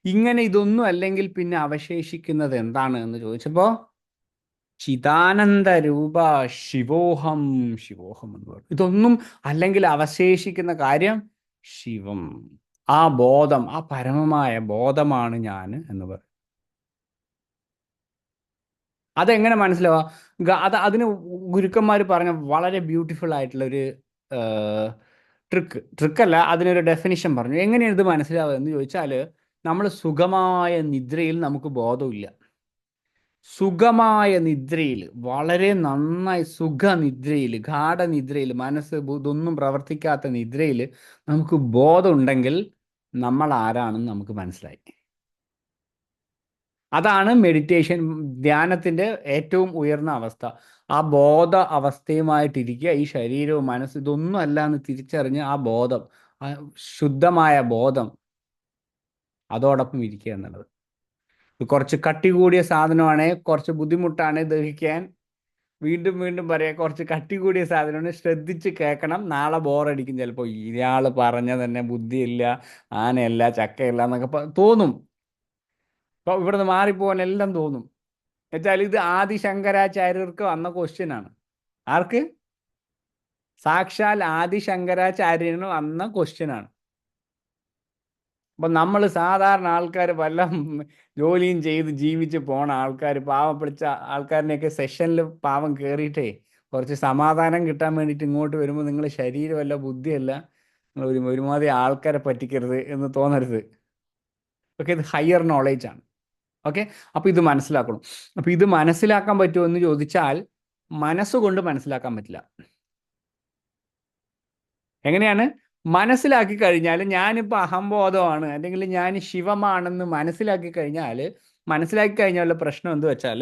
Speaker 1: ഇങ്ങനെ ഇതൊന്നും അല്ലെങ്കിൽ പിന്നെ അവശേഷിക്കുന്നത് എന്താണ് എന്ന് ചോദിച്ചപ്പോ, ചിദാനന്ദ രൂപ ശിവോഹം, ശിവോഹം എന്ന് പറയും. ഇതൊന്നും അല്ലെങ്കിൽ അവശേഷിക്കുന്ന കാര്യം ശിവം, ആ ബോധം, ആ പരമമായ ബോധമാണ് ഞാൻ എന്ന് പറയും. അതെങ്ങനെ മനസ്സിലാവാ? അതിന് ഗുരുക്കന്മാർ പറഞ്ഞ വളരെ ബ്യൂട്ടിഫുൾ ആയിട്ടുള്ള ഒരു ട്രിക്കല്ല, അതിനൊരു ഡെഫിനിഷൻ പറഞ്ഞു. എങ്ങനെയാണ് ഇത് മനസ്സിലാവുക എന്ന് ചോദിച്ചാൽ, നമ്മൾ സുഖമായ നിദ്രയിൽ നമുക്ക് ബോധമില്ല. സുഖമായ നിദ്രയിൽ, വളരെ നന്നായി സുഖനിദ്രയിൽ, ഗാഠനിദ്രയിൽ, മനസ്സ് ഇതൊന്നും പ്രവർത്തിക്കാത്ത നിദ്രയിൽ നമുക്ക് ബോധമുണ്ടെങ്കിൽ നമ്മൾ ആരാണെന്ന് നമുക്ക് മനസ്സിലായി. അതാണ് മെഡിറ്റേഷൻ, ധ്യാനത്തിൻ്റെ ഏറ്റവും ഉയർന്ന അവസ്ഥ. ആ ബോധ അവസ്ഥയുമായിട്ടിരിക്കുക. ഈ ശരീരവും മനസ്സും ഇതൊന്നും അല്ല എന്ന് തിരിച്ചറിഞ്ഞ് ആ ബോധം, ആ ശുദ്ധമായ ബോധം, അതോടൊപ്പം ഇരിക്കുക എന്നുള്ളത്. കുറച്ച് കട്ടി കൂടിയ സാധനമാണ്, കുറച്ച് ബുദ്ധിമുട്ടാണ് ദഹിക്കാൻ. വീണ്ടും വീണ്ടും പറയാം, കുറച്ച് കട്ടി കൂടിയ സാധനമാണ്, ശ്രദ്ധിച്ച് കേൾക്കണം. നാളെ ബോറടിക്കും ചിലപ്പോൾ. ഇയാൾ പറഞ്ഞ തന്നെ ബുദ്ധിയില്ല, ആനയല്ല, ചക്കയല്ല എന്നൊക്കെ തോന്നും. അപ്പോൾ ഇവിടുന്ന് മാറിപ്പോകാൻ എല്ലാം തോന്നും. എന്നുവെച്ചാൽ ഇത് ആദിശങ്കരാചാര്യർക്ക് വന്ന ക്വസ്റ്റ്യനാണ്. ആർക്ക്? സാക്ഷാൽ ആദിശങ്കരാചാര്യന് വന്ന ക്വസ്റ്റ്യനാണ്. അപ്പം നമ്മൾ സാധാരണ ആൾക്കാർ വല്ല ജോലിയും ചെയ്ത് ജീവിച്ച് പോണ ആൾക്കാർ, പാവം പിടിച്ച ആൾക്കാരിനെയൊക്കെ സെഷനിൽ പാവം കയറിയിട്ടേ കുറച്ച് സമാധാനം കിട്ടാൻ വേണ്ടിയിട്ട് ഇങ്ങോട്ട് വരുമ്പോൾ നിങ്ങൾ ശരീരമല്ല ബുദ്ധിയല്ല, നിങ്ങൾ ഒരുമാതിരി ആൾക്കാരെ പറ്റിക്കരുത് എന്ന് തോന്നരുത്. ഓക്കെ, ഇത് ഹയർ നോളേജാണ്. ഓക്കെ, അപ്പോൾ ഇത് മനസ്സിലാക്കണം. അപ്പോൾ ഇത് മനസ്സിലാക്കാൻ പറ്റുമോ എന്ന് ചോദിച്ചാൽ മനസ്സുകൊണ്ട് മനസ്സിലാക്കാൻ പറ്റില്ല. എങ്ങനെയാണ്? മനസ്സിലാക്കി കഴിഞ്ഞാൽ ഞാനിപ്പോൾ അഹംബോധമാണ് അല്ലെങ്കിൽ ഞാൻ ശിവമാണെന്ന് മനസ്സിലാക്കി കഴിഞ്ഞാൽ പ്രശ്നം എന്ത് വെച്ചാൽ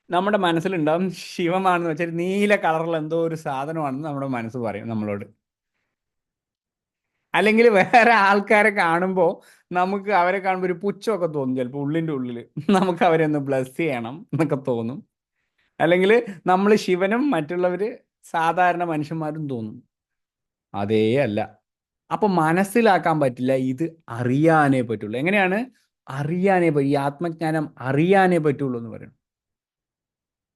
Speaker 1: നമ്മുടെ മനസ്സിലുണ്ടാവും ശിവമാണെന്ന് വെച്ചാൽ നീല കളറിൽ എന്തോ ഒരു സാധനമാണെന്ന് നമ്മുടെ മനസ്സ് പറയും നമ്മളോട്. അല്ലെങ്കിൽ വേറെ ആൾക്കാരെ കാണുമ്പോൾ നമുക്ക് അവരെ കാണുമ്പോൾ ഒരു പുച്ഛമൊക്കെ തോന്നും. ചിലപ്പോൾ ഉള്ളിൻ്റെ ഉള്ളിൽ നമുക്ക് അവരെ ഒന്ന് ബ്ലസ് ചെയ്യണം എന്നൊക്കെ തോന്നും. അല്ലെങ്കിൽ നമ്മൾ ശിവനും മറ്റുള്ളവർ സാധാരണ മനുഷ്യന്മാരും തോന്നും. അതേ അല്ല. അപ്പം മനസ്സിലാക്കാൻ പറ്റില്ല, ഇത് അറിയാനേ പറ്റുള്ളൂ. എങ്ങനെയാണ്? അറിയാനേ പറ്റും. ഈ ആത്മജ്ഞാനം അറിയാനേ പറ്റുള്ളൂ എന്ന് പറയണം.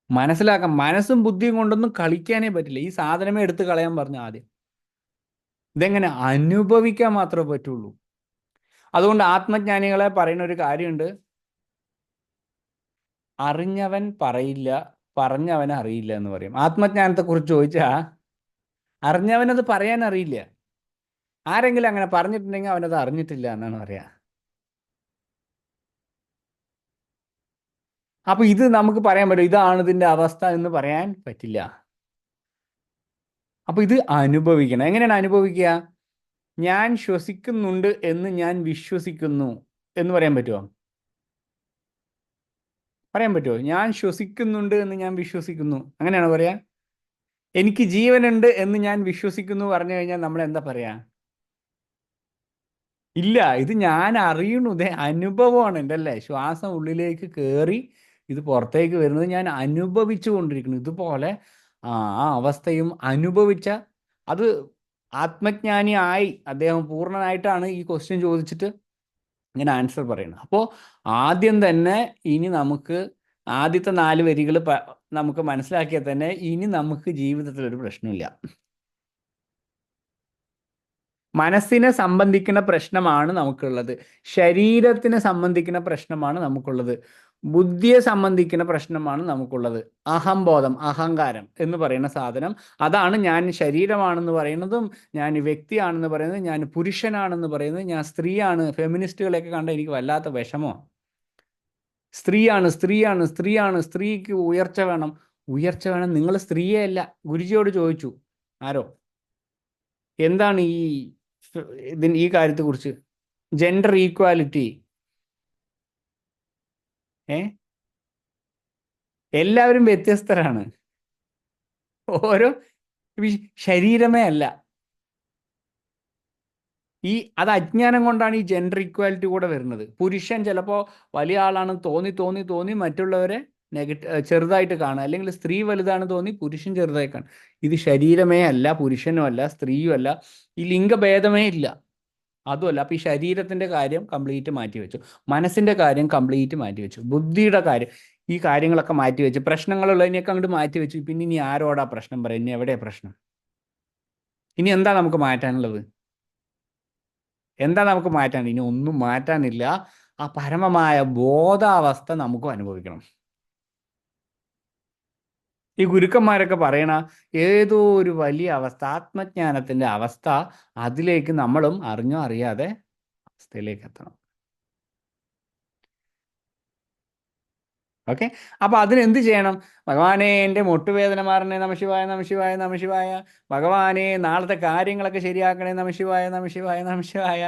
Speaker 1: മനസ്സിലാക്കാൻ മനസ്സും ബുദ്ധിയും കൊണ്ടൊന്നും കളിക്കാനേ പറ്റില്ല. ഈ സാധനമേ എടുത്ത് കളയാൻ പറഞ്ഞു ആദ്യം. ഇതെങ്ങനെ? അനുഭവിക്കാൻ മാത്രമേ പറ്റുള്ളൂ. അതുകൊണ്ട് ആത്മജ്ഞാനികളെ പറയുന്ന ഒരു കാര്യമുണ്ട്, അറിഞ്ഞവൻ പറയില്ല, പറഞ്ഞവൻ അറിയില്ല എന്ന് പറയും. ആത്മജ്ഞാനത്തെക്കുറിച്ച് ചോദിച്ചാൽ അറിഞ്ഞവനത് പറയാൻ അറിയില്ല. ആരെങ്കിലും അങ്ങനെ പറഞ്ഞിട്ടുണ്ടെങ്കിൽ അവനത് അറിഞ്ഞിട്ടില്ല എന്നാണ് പറയാ. അപ്പൊ ഇത് നമുക്ക് പറയാൻ പറ്റും, ഇതാണ് ഇതിന്റെ അവസ്ഥ എന്ന് പറയാൻ പറ്റില്ല. അപ്പൊ ഇത് അനുഭവിക്കണം. എങ്ങനെയാണ് അനുഭവിക്കുക? ഞാൻ ശ്വസിക്കുന്നുണ്ട് എന്ന് ഞാൻ വിശ്വസിക്കുന്നു എന്ന് പറയാൻ പറ്റുമോ? പറയാൻ പറ്റുമോ? ഞാൻ ശ്വസിക്കുന്നുണ്ട് എന്ന് ഞാൻ വിശ്വസിക്കുന്നു, അങ്ങനെയാണോ പറയാ? എനിക്ക് ജീവനുണ്ട് എന്ന് ഞാൻ വിശ്വസിക്കുന്നു പറഞ്ഞു കഴിഞ്ഞാൽ നമ്മൾ എന്താ പറയാ? ഇല്ല, ഇത് ഞാൻ അറിയണു, ഇതേ അനുഭവമാണ് എൻ്റെ, അല്ലേ? ശ്വാസം ഉള്ളിലേക്ക് കയറി ഇത് പുറത്തേക്ക് വരുന്നത് ഞാൻ അനുഭവിച്ചു കൊണ്ടിരിക്കുന്നു. ഇതുപോലെ ആ അവസ്ഥയും അനുഭവിച്ച അത് ആത്മജ്ഞാനിയായി അദ്ദേഹം പൂർണ്ണനായിട്ടാണ് ഈ ക്വസ്റ്റ്യൻ ചോദിച്ചിട്ട് ഇങ്ങനെ ആൻസർ പറയുന്നത്. അപ്പോൾ ആദ്യം തന്നെ ഇനി നമുക്ക് ആദ്യത്തെ 4 വരികൾ നമുക്ക് മനസ്സിലാക്കിയാൽ തന്നെ ഇനി നമുക്ക് ജീവിതത്തിൽ ഒരു പ്രശ്നമില്ല. മനസ്സിനെ സംബന്ധിക്കുന്ന പ്രശ്നമാണ് നമുക്കുള്ളത്, ശരീരത്തിനെ സംബന്ധിക്കുന്ന പ്രശ്നമാണ് നമുക്കുള്ളത്, ബുദ്ധിയെ സംബന്ധിക്കുന്ന പ്രശ്നമാണ് നമുക്കുള്ളത്. അഹംബോധം, അഹങ്കാരം എന്ന് പറയുന്ന സാധനം, അതാണ് ഞാൻ ശരീരമാണെന്ന് പറയുന്നതും, ഞാൻ വ്യക്തിയാണെന്ന് പറയുന്നത്, ഞാൻ പുരുഷനാണെന്ന് പറയുന്നത്, ഞാൻ സ്ത്രീയാണ്. ഫെമിനിസ്റ്റുകളെയൊക്കെ കണ്ട എനിക്ക് വല്ലാത്ത വിഷമോ. സ്ത്രീയാണ്, സ്ത്രീയാണ്, സ്ത്രീയാണ്, സ്ത്രീക്ക് ഉയർച്ച വേണം. ഉയർച്ച വേണം, നിങ്ങൾ സ്ത്രീയെ അല്ല. ഗുരുജിയോട് ചോദിച്ചു ആരോ, എന്താണ് ഈ കാര്യത്തെക്കുറിച്ച് ജെൻഡർ ഈക്വാലിറ്റി. എല്ലാവരും വ്യത്യസ്തരാണ്. ഓരോ ശരീരമേ അല്ല. അത് അജ്ഞാനം കൊണ്ടാണ് ഈ ജെൻഡർ ഈക്വാലിറ്റി കൂടെ വരുന്നത്. പുരുഷൻ ചിലപ്പോൾ വലിയ ആളാണ് തോന്നി മറ്റുള്ളവരെ ചെറുതായിട്ട് കാണുക, അല്ലെങ്കിൽ സ്ത്രീ വലുതാണ് തോന്നി പുരുഷൻ ചെറുതായി കാണും. ഇത് ശരീരമേ അല്ല, പുരുഷനും അല്ല, സ്ത്രീയും അല്ല, ഈ ലിംഗഭേദമേ ഇല്ല, അതുമല്ല. അപ്പോൾ ഈ ശരീരത്തിൻ്റെ കാര്യം കംപ്ലീറ്റ് മാറ്റി വെച്ചു, മനസ്സിൻ്റെ കാര്യം കംപ്ലീറ്റ് മാറ്റി വെച്ചു, ബുദ്ധിയുടെ കാര്യം, ഈ കാര്യങ്ങളൊക്കെ മാറ്റി വെച്ച്, പ്രശ്നങ്ങളുള്ളതിനെയൊക്കെ അങ്ങോട്ട് മാറ്റി വെച്ചു. പിന്നെ ഇനി ആരോടാ പ്രശ്നം പറയാം? ഇനി എവിടെയാ പ്രശ്നം? ഇനി എന്താ നമുക്ക് മാറ്റാനുള്ളത്? എന്താ നമുക്ക് മാറ്റാൻ? ഇനി ഒന്നും മാറ്റാനില്ല. ആ പരമമായ ബോധാവസ്ഥ നമുക്കും അനുഭവിക്കണം. ഈ ഗുരുക്കന്മാരൊക്കെ പറയണ ഏതോ ഒരു വലിയ അവസ്ഥ, ആത്മജ്ഞാനത്തിൻ്റെ അവസ്ഥ, അതിലേക്ക് നമ്മളും അറിഞ്ഞോ അറിയാതെ അവസ്ഥയിലേക്ക് എത്തണം. ഓക്കെ, അപ്പോൾ അതിനെന്ത് ചെയ്യണം? ഭഗവാനെ എൻ്റെ മുട്ടുവേദന മാറണേ, നമഃശിവായ, നമഃശിവായ, നമഃശിവായ. ഭഗവാനെ നാളത്തെ കാര്യങ്ങളൊക്കെ ശരിയാക്കണേ, നമഃശിവായ, നമഃശിവായ, നമഃശിവായ.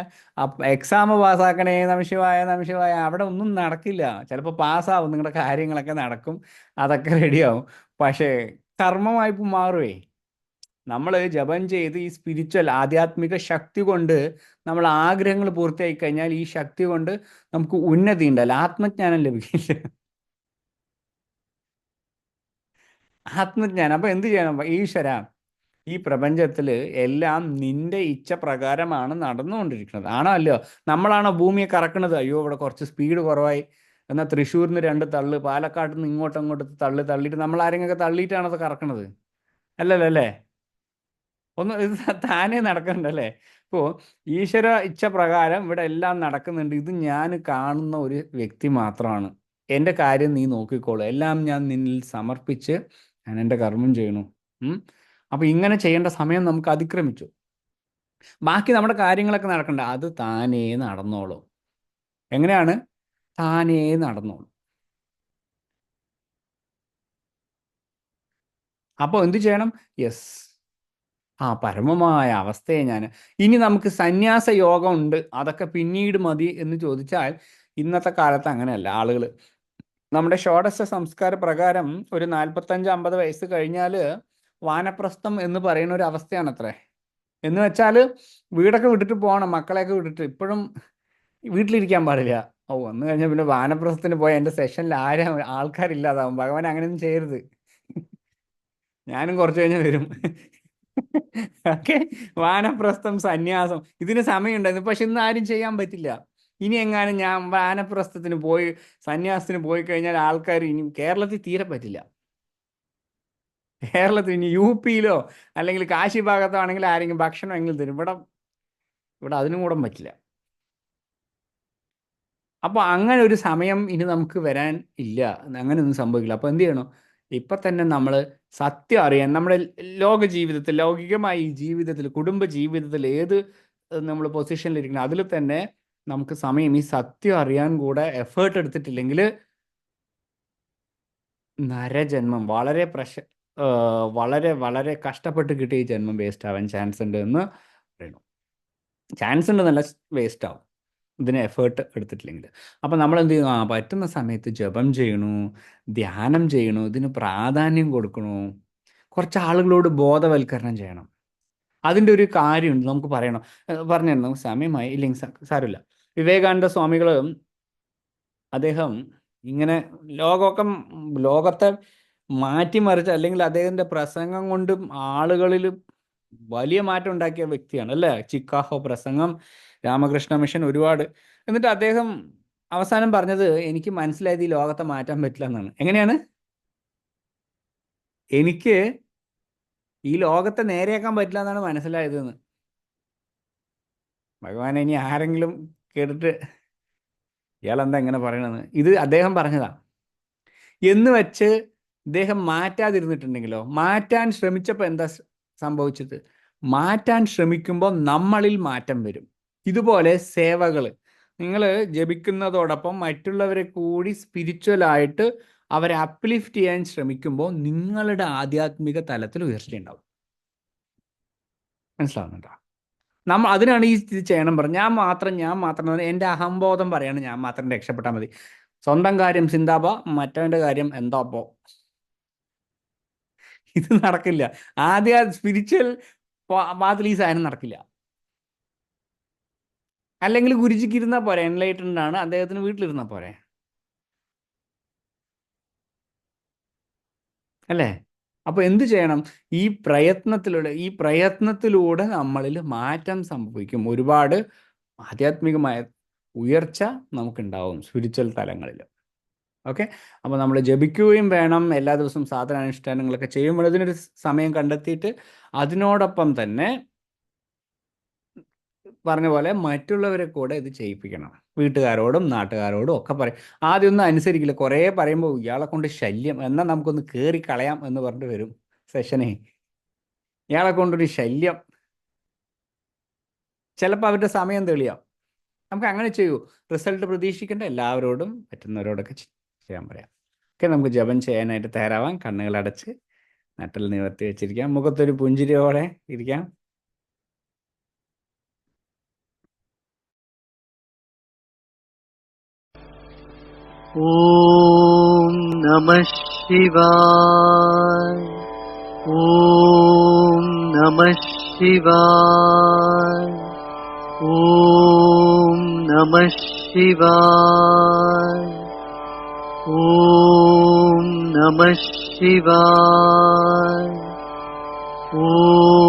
Speaker 1: എക്സാം പാസ്സാക്കണേ, നമഃശിവായ, നമഃശിവായ. അവിടെ ഒന്നും നടക്കില്ല. ചിലപ്പോൾ പാസ്സാവും, നിങ്ങളുടെ കാര്യങ്ങളൊക്കെ നടക്കും, അതൊക്കെ റെഡിയാവും. പക്ഷേ കർമ്മവായ്പ മാറുവേ. നമ്മൾ ജപം ചെയ്ത് ഈ സ്പിരിച്വൽ ആധ്യാത്മിക ശക്തി കൊണ്ട് നമ്മൾ ആഗ്രഹങ്ങൾ പൂർത്തിയായി കഴിഞ്ഞാൽ ഈ ശക്തി കൊണ്ട് നമുക്ക് ഉന്നതി ഉണ്ടല്ല, ആത്മജ്ഞാനം ലഭിക്കില്ല. ആത്മജ്ഞാനം. അപ്പോൾ എന്ത് ചെയ്യണം? ഈശ്വര, ഈ പ്രപഞ്ചത്തിൽ എല്ലാം നിന്റെ ഇച്ഛ പ്രകാരമാണ് നടന്നുകൊണ്ടിരിക്കുന്നത്. ആണോ അല്ലയോ? നമ്മളാണോ ഭൂമിയെ കറക്കുന്നത്? അയ്യോ ഇവിടെ കുറച്ച് സ്പീഡ് കുറവായി, എന്നാൽ തൃശ്ശൂരിന് 2 തള്ളു, പാലക്കാട് നിന്ന് അങ്ങോട്ട് തള്ളിയിട്ട് നമ്മൾ ആരെങ്കിലൊക്കെ തള്ളിയിട്ടാണോ അത് കറക്കണത്? അല്ലല്ലോ അല്ലേ? ഒന്ന് ഇത് താനേ നടക്കണ്ടല്ലേ? ഇപ്പോൾ ഈശ്വര ഇച്ഛ പ്രകാരം ഇവിടെ എല്ലാം നടക്കുന്നുണ്ട്. ഇത് ഞാൻ കാണുന്ന ഒരു വ്യക്തി മാത്രമാണ്. എൻ്റെ കാര്യം നീ നോക്കിക്കോളൂ, എല്ലാം ഞാൻ നിന്നിൽ സമർപ്പിച്ച് ഞാൻ എൻ്റെ കർമ്മം ചെയ്യണു. അപ്പോൾ ഇങ്ങനെ ചെയ്യേണ്ട സമയം നമുക്ക് അതിക്രമിച്ചു. ബാക്കി നമ്മുടെ കാര്യങ്ങളൊക്കെ നടക്കണ്ട, അത് താനേ നടന്നോളും. എങ്ങനെയാണ്? താനേ നടന്നോളും. അപ്പോൾ എന്ത് ചെയ്യണം? യെസ്, ആ പരമമായ അവസ്ഥയെ ഞാൻ ഇനി നമുക്ക് സന്യാസ യോഗം ഉണ്ട്, അതൊക്കെ പിന്നീട് മതി എന്ന് ചോദിച്ചാൽ ഇന്നത്തെ കാലത്ത് അങ്ങനെയല്ല. ആളുകൾ നമ്മുടെ ഷോഡശ സംസ്കാര പ്രകാരം ഒരു 45-50 വയസ്സ് കഴിഞ്ഞാൽ വാനപ്രസ്ഥം എന്ന് പറയുന്ന ഒരു അവസ്ഥയാണ് അത്രേ. എന്ന് വെച്ചാൽ വീടൊക്കെ വിട്ടിട്ട് പോകണം, മക്കളെയൊക്കെ വിട്ടിട്ട്. ഇപ്പോഴും വീട്ടിലിരിക്കാൻ പാടില്ല. വന്നു കഴിഞ്ഞാൽ പിന്നെ വാനപ്രസ്ഥത്തിന് പോയ എൻ്റെ സെഷനിൽ ആൾക്കാരില്ലാതാവും. ഭഗവാൻ അങ്ങനെയൊന്നും ചെയ്യരുത്. ഞാനും കുറച്ച് കഴിഞ്ഞ് വരും. ഓക്കെ, വാനപ്രസ്ഥം, സന്യാസം, ഇതിന് സമയമുണ്ടായിരുന്നു. പക്ഷെ ഇന്ന് ആരും ചെയ്യാൻ പറ്റില്ല. ഇനി എങ്ങാനും ഞാൻ വാനപ്രസ്ഥത്തിന് പോയി സന്യാസത്തിന് പോയി കഴിഞ്ഞാൽ ആൾക്കാർ ഇനി കേരളത്തിൽ തീരെ പറ്റില്ല. കേരളത്തിൽ ഇനി UP-യിലോ അല്ലെങ്കിൽ കാശി ഭാഗത്തോ ആണെങ്കിൽ ആരെങ്കിലും ഭക്ഷണം എങ്കിലും തരും. ഇവിടെ അതിനും കൂടെ പറ്റില്ല. അപ്പോൾ അങ്ങനെ ഒരു സമയം ഇനി നമുക്ക് വരാൻ ഇല്ല. അങ്ങനെയൊന്നും സംഭവിക്കില്ല. അപ്പോൾ എന്ത് ചെയ്യണം? ഇപ്പം തന്നെ നമ്മൾ സത്യം അറിയാൻ, നമ്മുടെ ലോക ജീവിതത്തിൽ, ലൗകികമായ ഈ ജീവിതത്തിൽ, കുടുംബ ജീവിതത്തിൽ ഏത് നമ്മൾ പൊസിഷനിലിരിക്കണം, അതിൽ തന്നെ നമുക്ക് സമയം ഈ സത്യം അറിയാൻ കൂടെ എഫേർട്ട് എടുത്തിട്ടില്ലെങ്കിൽ നരജന്മം വളരെ വളരെ കഷ്ടപ്പെട്ട് കിട്ടിയ ഈ ജന്മം വേസ്റ്റ് ആവാൻ ചാൻസ് ഉണ്ട് എന്ന് പറയുന്നു. ചാൻസ് ഉണ്ട് നല്ല വേസ്റ്റ് ആവും ഇതിന് എഫേർട്ട് എടുത്തിട്ടില്ലെങ്കിൽ. അപ്പം നമ്മൾ എന്ത് ചെയ്യുന്നു? പറ്റുന്ന സമയത്ത് ജപം ചെയ്യണു, ധ്യാനം ചെയ്യണു, ഇതിന് പ്രാധാന്യം കൊടുക്കണു, കുറച്ച് ആളുകളോട് ബോധവൽക്കരണം ചെയ്യണം. അതിൻ്റെ ഒരു കാര്യമുണ്ട്, നമുക്ക് പറയണം. പറഞ്ഞു തരണം, നമുക്ക് സമയമായി ഇല്ലെങ്കിൽ സാരമില്ല. വിവേകാനന്ദ സ്വാമികൾ അദ്ദേഹം ഇങ്ങനെ ലോകത്തെ മാറ്റിമറിച്ച, അല്ലെങ്കിൽ അദ്ദേഹത്തിൻ്റെ പ്രസംഗം കൊണ്ട് ആളുകളിൽ വലിയ മാറ്റം ഉണ്ടാക്കിയ വ്യക്തിയാണ് അല്ലേ? ചിക്കാഗോ പ്രസംഗം, രാമകൃഷ്ണ മിഷൻ, ഒരുപാട്. എന്നിട്ട് അദ്ദേഹം അവസാനം പറഞ്ഞത്, എനിക്ക് മനസ്സിലായത് ഈ ലോകത്തെ മാറ്റാൻ പറ്റില്ല എന്നാണ്. എങ്ങനെയാണ്? എനിക്ക് ഈ ലോകത്തെ നേരെയാക്കാൻ പറ്റില്ല എന്നാണ് മനസ്സിലായതെന്ന്. ഭഗവാൻ, ഇനി ആരെങ്കിലും കേട്ടിട്ട് ഇയാളെന്താ ഇങ്ങനെ പറയണമെന്ന്, ഇത് അദ്ദേഹം പറഞ്ഞതാ. എന്ന് വെച്ച് ഇദ്ദേഹം മാറ്റാതിരുന്നിട്ടുണ്ടെങ്കിലോ, മാറ്റാൻ ശ്രമിച്ചപ്പോൾ എന്താ സംഭവിച്ചത്? മാറ്റാൻ ശ്രമിക്കുമ്പോൾ നമ്മളിൽ മാറ്റം വരും. ഇതുപോലെ സേവകൾ നിങ്ങൾ ജപിക്കുന്നതോടൊപ്പം മറ്റുള്ളവരെ കൂടി സ്പിരിച്വലായിട്ട് അവരെ അപ്ലിഫ്റ്റ് ചെയ്യാൻ ശ്രമിക്കുമ്പോൾ നിങ്ങളുടെ ആധ്യാത്മിക തലത്തിൽ ഉയർച്ചയുണ്ടാവും. മനസ്സിലാവുന്നുണ്ടോ? അതിനാണ് ഈ ഇത് ചെയ്യണം പറഞ്ഞു. ഞാൻ മാത്രം എൻ്റെ അഹംബോധം പറയാണ്, ഞാൻ മാത്രം രക്ഷപ്പെട്ടാൽ മതി. സ്വന്തം കാര്യം സിന്താബ, മറ്റവൻ്റെ കാര്യം എന്താപ്പോ. ഇത് നടക്കില്ല. സ്പിരിച്വൽ പാത്തിൽ ഈ സാധനം നടക്കില്ല. അല്ലെങ്കിൽ ഗുരുജിക്ക് ഇരുന്നാൽ പോരെ, എൻലൈറ്റൻഡ് ആണ്, അദ്ദേഹത്തിന് വീട്ടിലിരുന്നാൽ പോരെ, അല്ലേ? അപ്പോൾ എന്ത് ചെയ്യണം? ഈ പ്രയത്നത്തിലൂടെ നമ്മളിൽ മാറ്റം സംഭവിക്കും. ഒരുപാട് ആധ്യാത്മികമായ ഉയർച്ച നമുക്കുണ്ടാവും സ്പിരിച്വൽ തലങ്ങളിൽ. ഓക്കെ, അപ്പോൾ നമ്മൾ ജപിക്കുകയും വേണം. എല്ലാ ദിവസവും സാധനാനുഷ്ഠാനങ്ങളൊക്കെ ചെയ്യുമ്പോൾ ഇതിനൊരു സമയം കണ്ടെത്തിയിട്ട് അതിനോടൊപ്പം തന്നെ പറഞ്ഞ പോലെ മറ്റുള്ളവരെ കൂടെ ഇത് ചെയ്യിപ്പിക്കണം. വീട്ടുകാരോടും നാട്ടുകാരോടും ഒക്കെ പറയും. ആദ്യമൊന്നും അനുസരിക്കില്ല. കുറേ പറയുമ്പോൾ ഇയാളെ കൊണ്ട് ശല്യം, എന്നാൽ നമുക്കൊന്ന് കയറി കളയാം എന്ന് പറഞ്ഞിട്ട് വരും സെഷനെ. ഇയാളെ കൊണ്ടൊരു ശല്യം, ചിലപ്പോൾ അവരുടെ സമയം തെളിയാം. നമുക്ക് അങ്ങനെ ചെയ്യൂ. റിസൾട്ട് പ്രതീക്ഷിക്കേണ്ട, എല്ലാവരോടും പറ്റുന്നവരോടൊക്കെ ചെയ്യാൻ പറയാം. ഓക്കെ, നമുക്ക് ജപം ചെയ്യാനായിട്ട് തയ്യാറാവാം. കണ്ണുകളടച്ച് നട്ടൽ നിവർത്തി വെച്ചിരിക്കാം. മുഖത്തൊരു പുഞ്ചിരിയോടെ ഇരിക്കാം.
Speaker 2: ഓം നമഃ ശിവായ. ഓം നമഃ ശിവായ. ഓം നമഃ ശിവായ. ഓം നമഃ ശിവായ. ഓം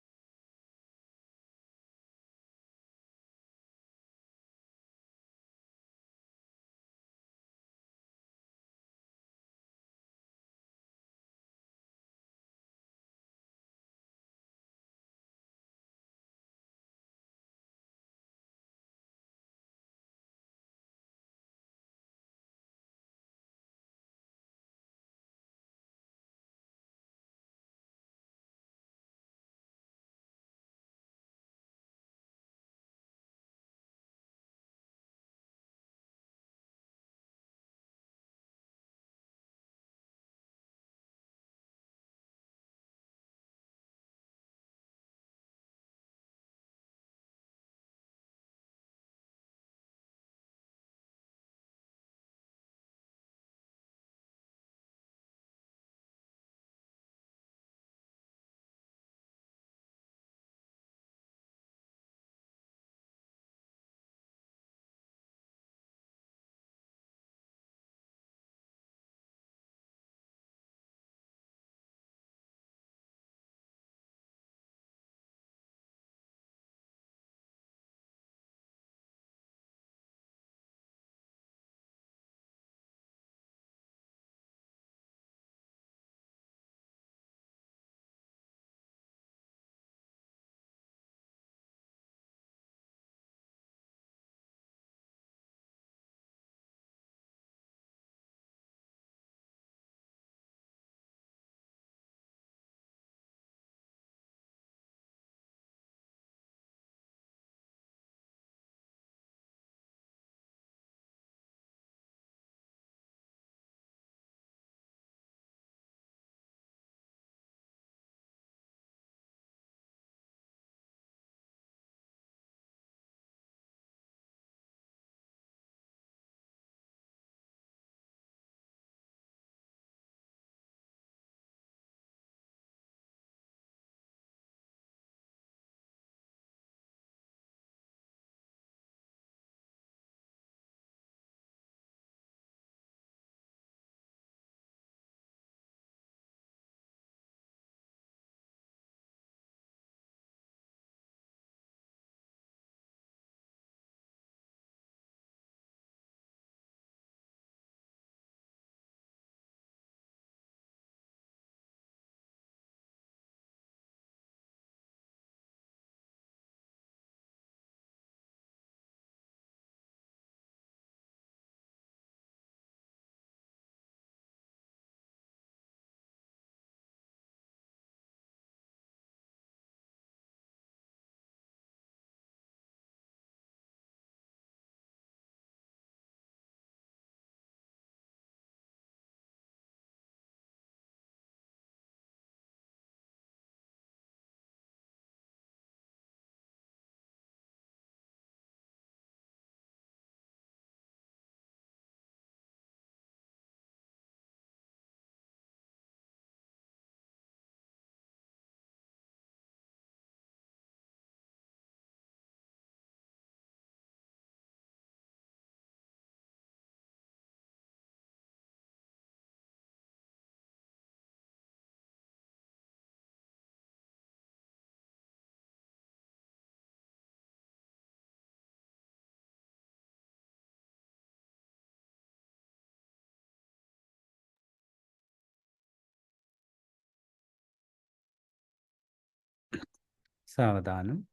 Speaker 1: സാവധാനം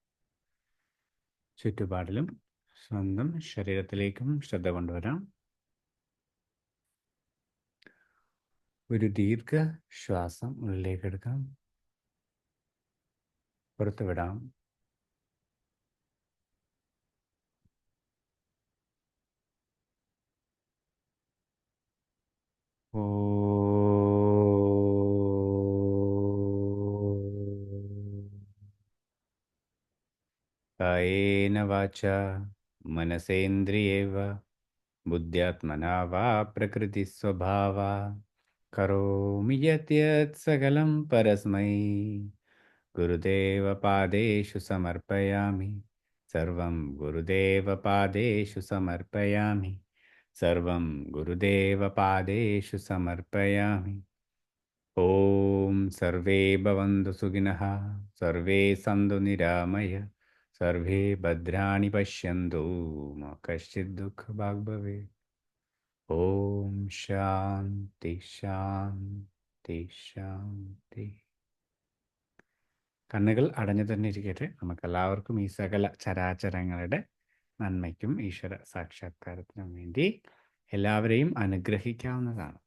Speaker 1: ചുറ്റുപാടിലും സ്വന്തം ശരീരത്തിലേക്കും ശ്രദ്ധ കൊണ്ടുവരാം. ഒരു ദീർഘ ശ്വാസം ഉള്ളിലേക്ക് എടുക്കാം, പുറത്തു വിടാം. ഓ കായേന വാചാ മനസേന്ദ്രിയേ वा बुद्ध्यात्मना वा प्रकृतिस्वभावा करोमि यत् यत् सकलं परस्मै गुरुदेवपादेषु समर्पयामि. सर्वं गुरुदेवपादेषु समर्पयामि. सर्वं गुरुदेवपादेषु समर्पयामि. ॐ सर्वे भवन्तु सुखिनः, सर्वे सन्तु निरामय, सर्वे भद्राणि पश्यन्तु, मा कश्चित् दुःखभाग् भवेत्. ഓം ശാന്തി ശാന്തി ശാന്തി. കണ്ണുകൾ അടഞ്ഞു തന്നെ ഇരിക്കട്ടെ. നമുക്കെല്ലാവർക്കും ഈ സകല ചരാചരങ്ങളുടെ നന്മയ്ക്കും ഈശ്വര സാക്ഷാത്കാരത്തിനും വേണ്ടി എല്ലാവരെയും അനുഗ്രഹിക്കാവുന്നതാണ്.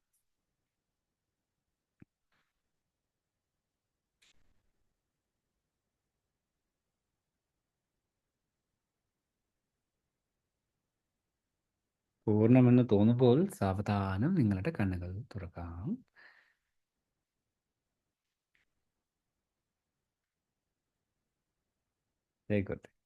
Speaker 1: പൂർണ്ണമെന്ന് തോന്നുമ്പോൾ സാവധാനം നിങ്ങളുടെ കണ്ണുകൾ തുറക്കാം. ജയ് ഗുരുദേവ്.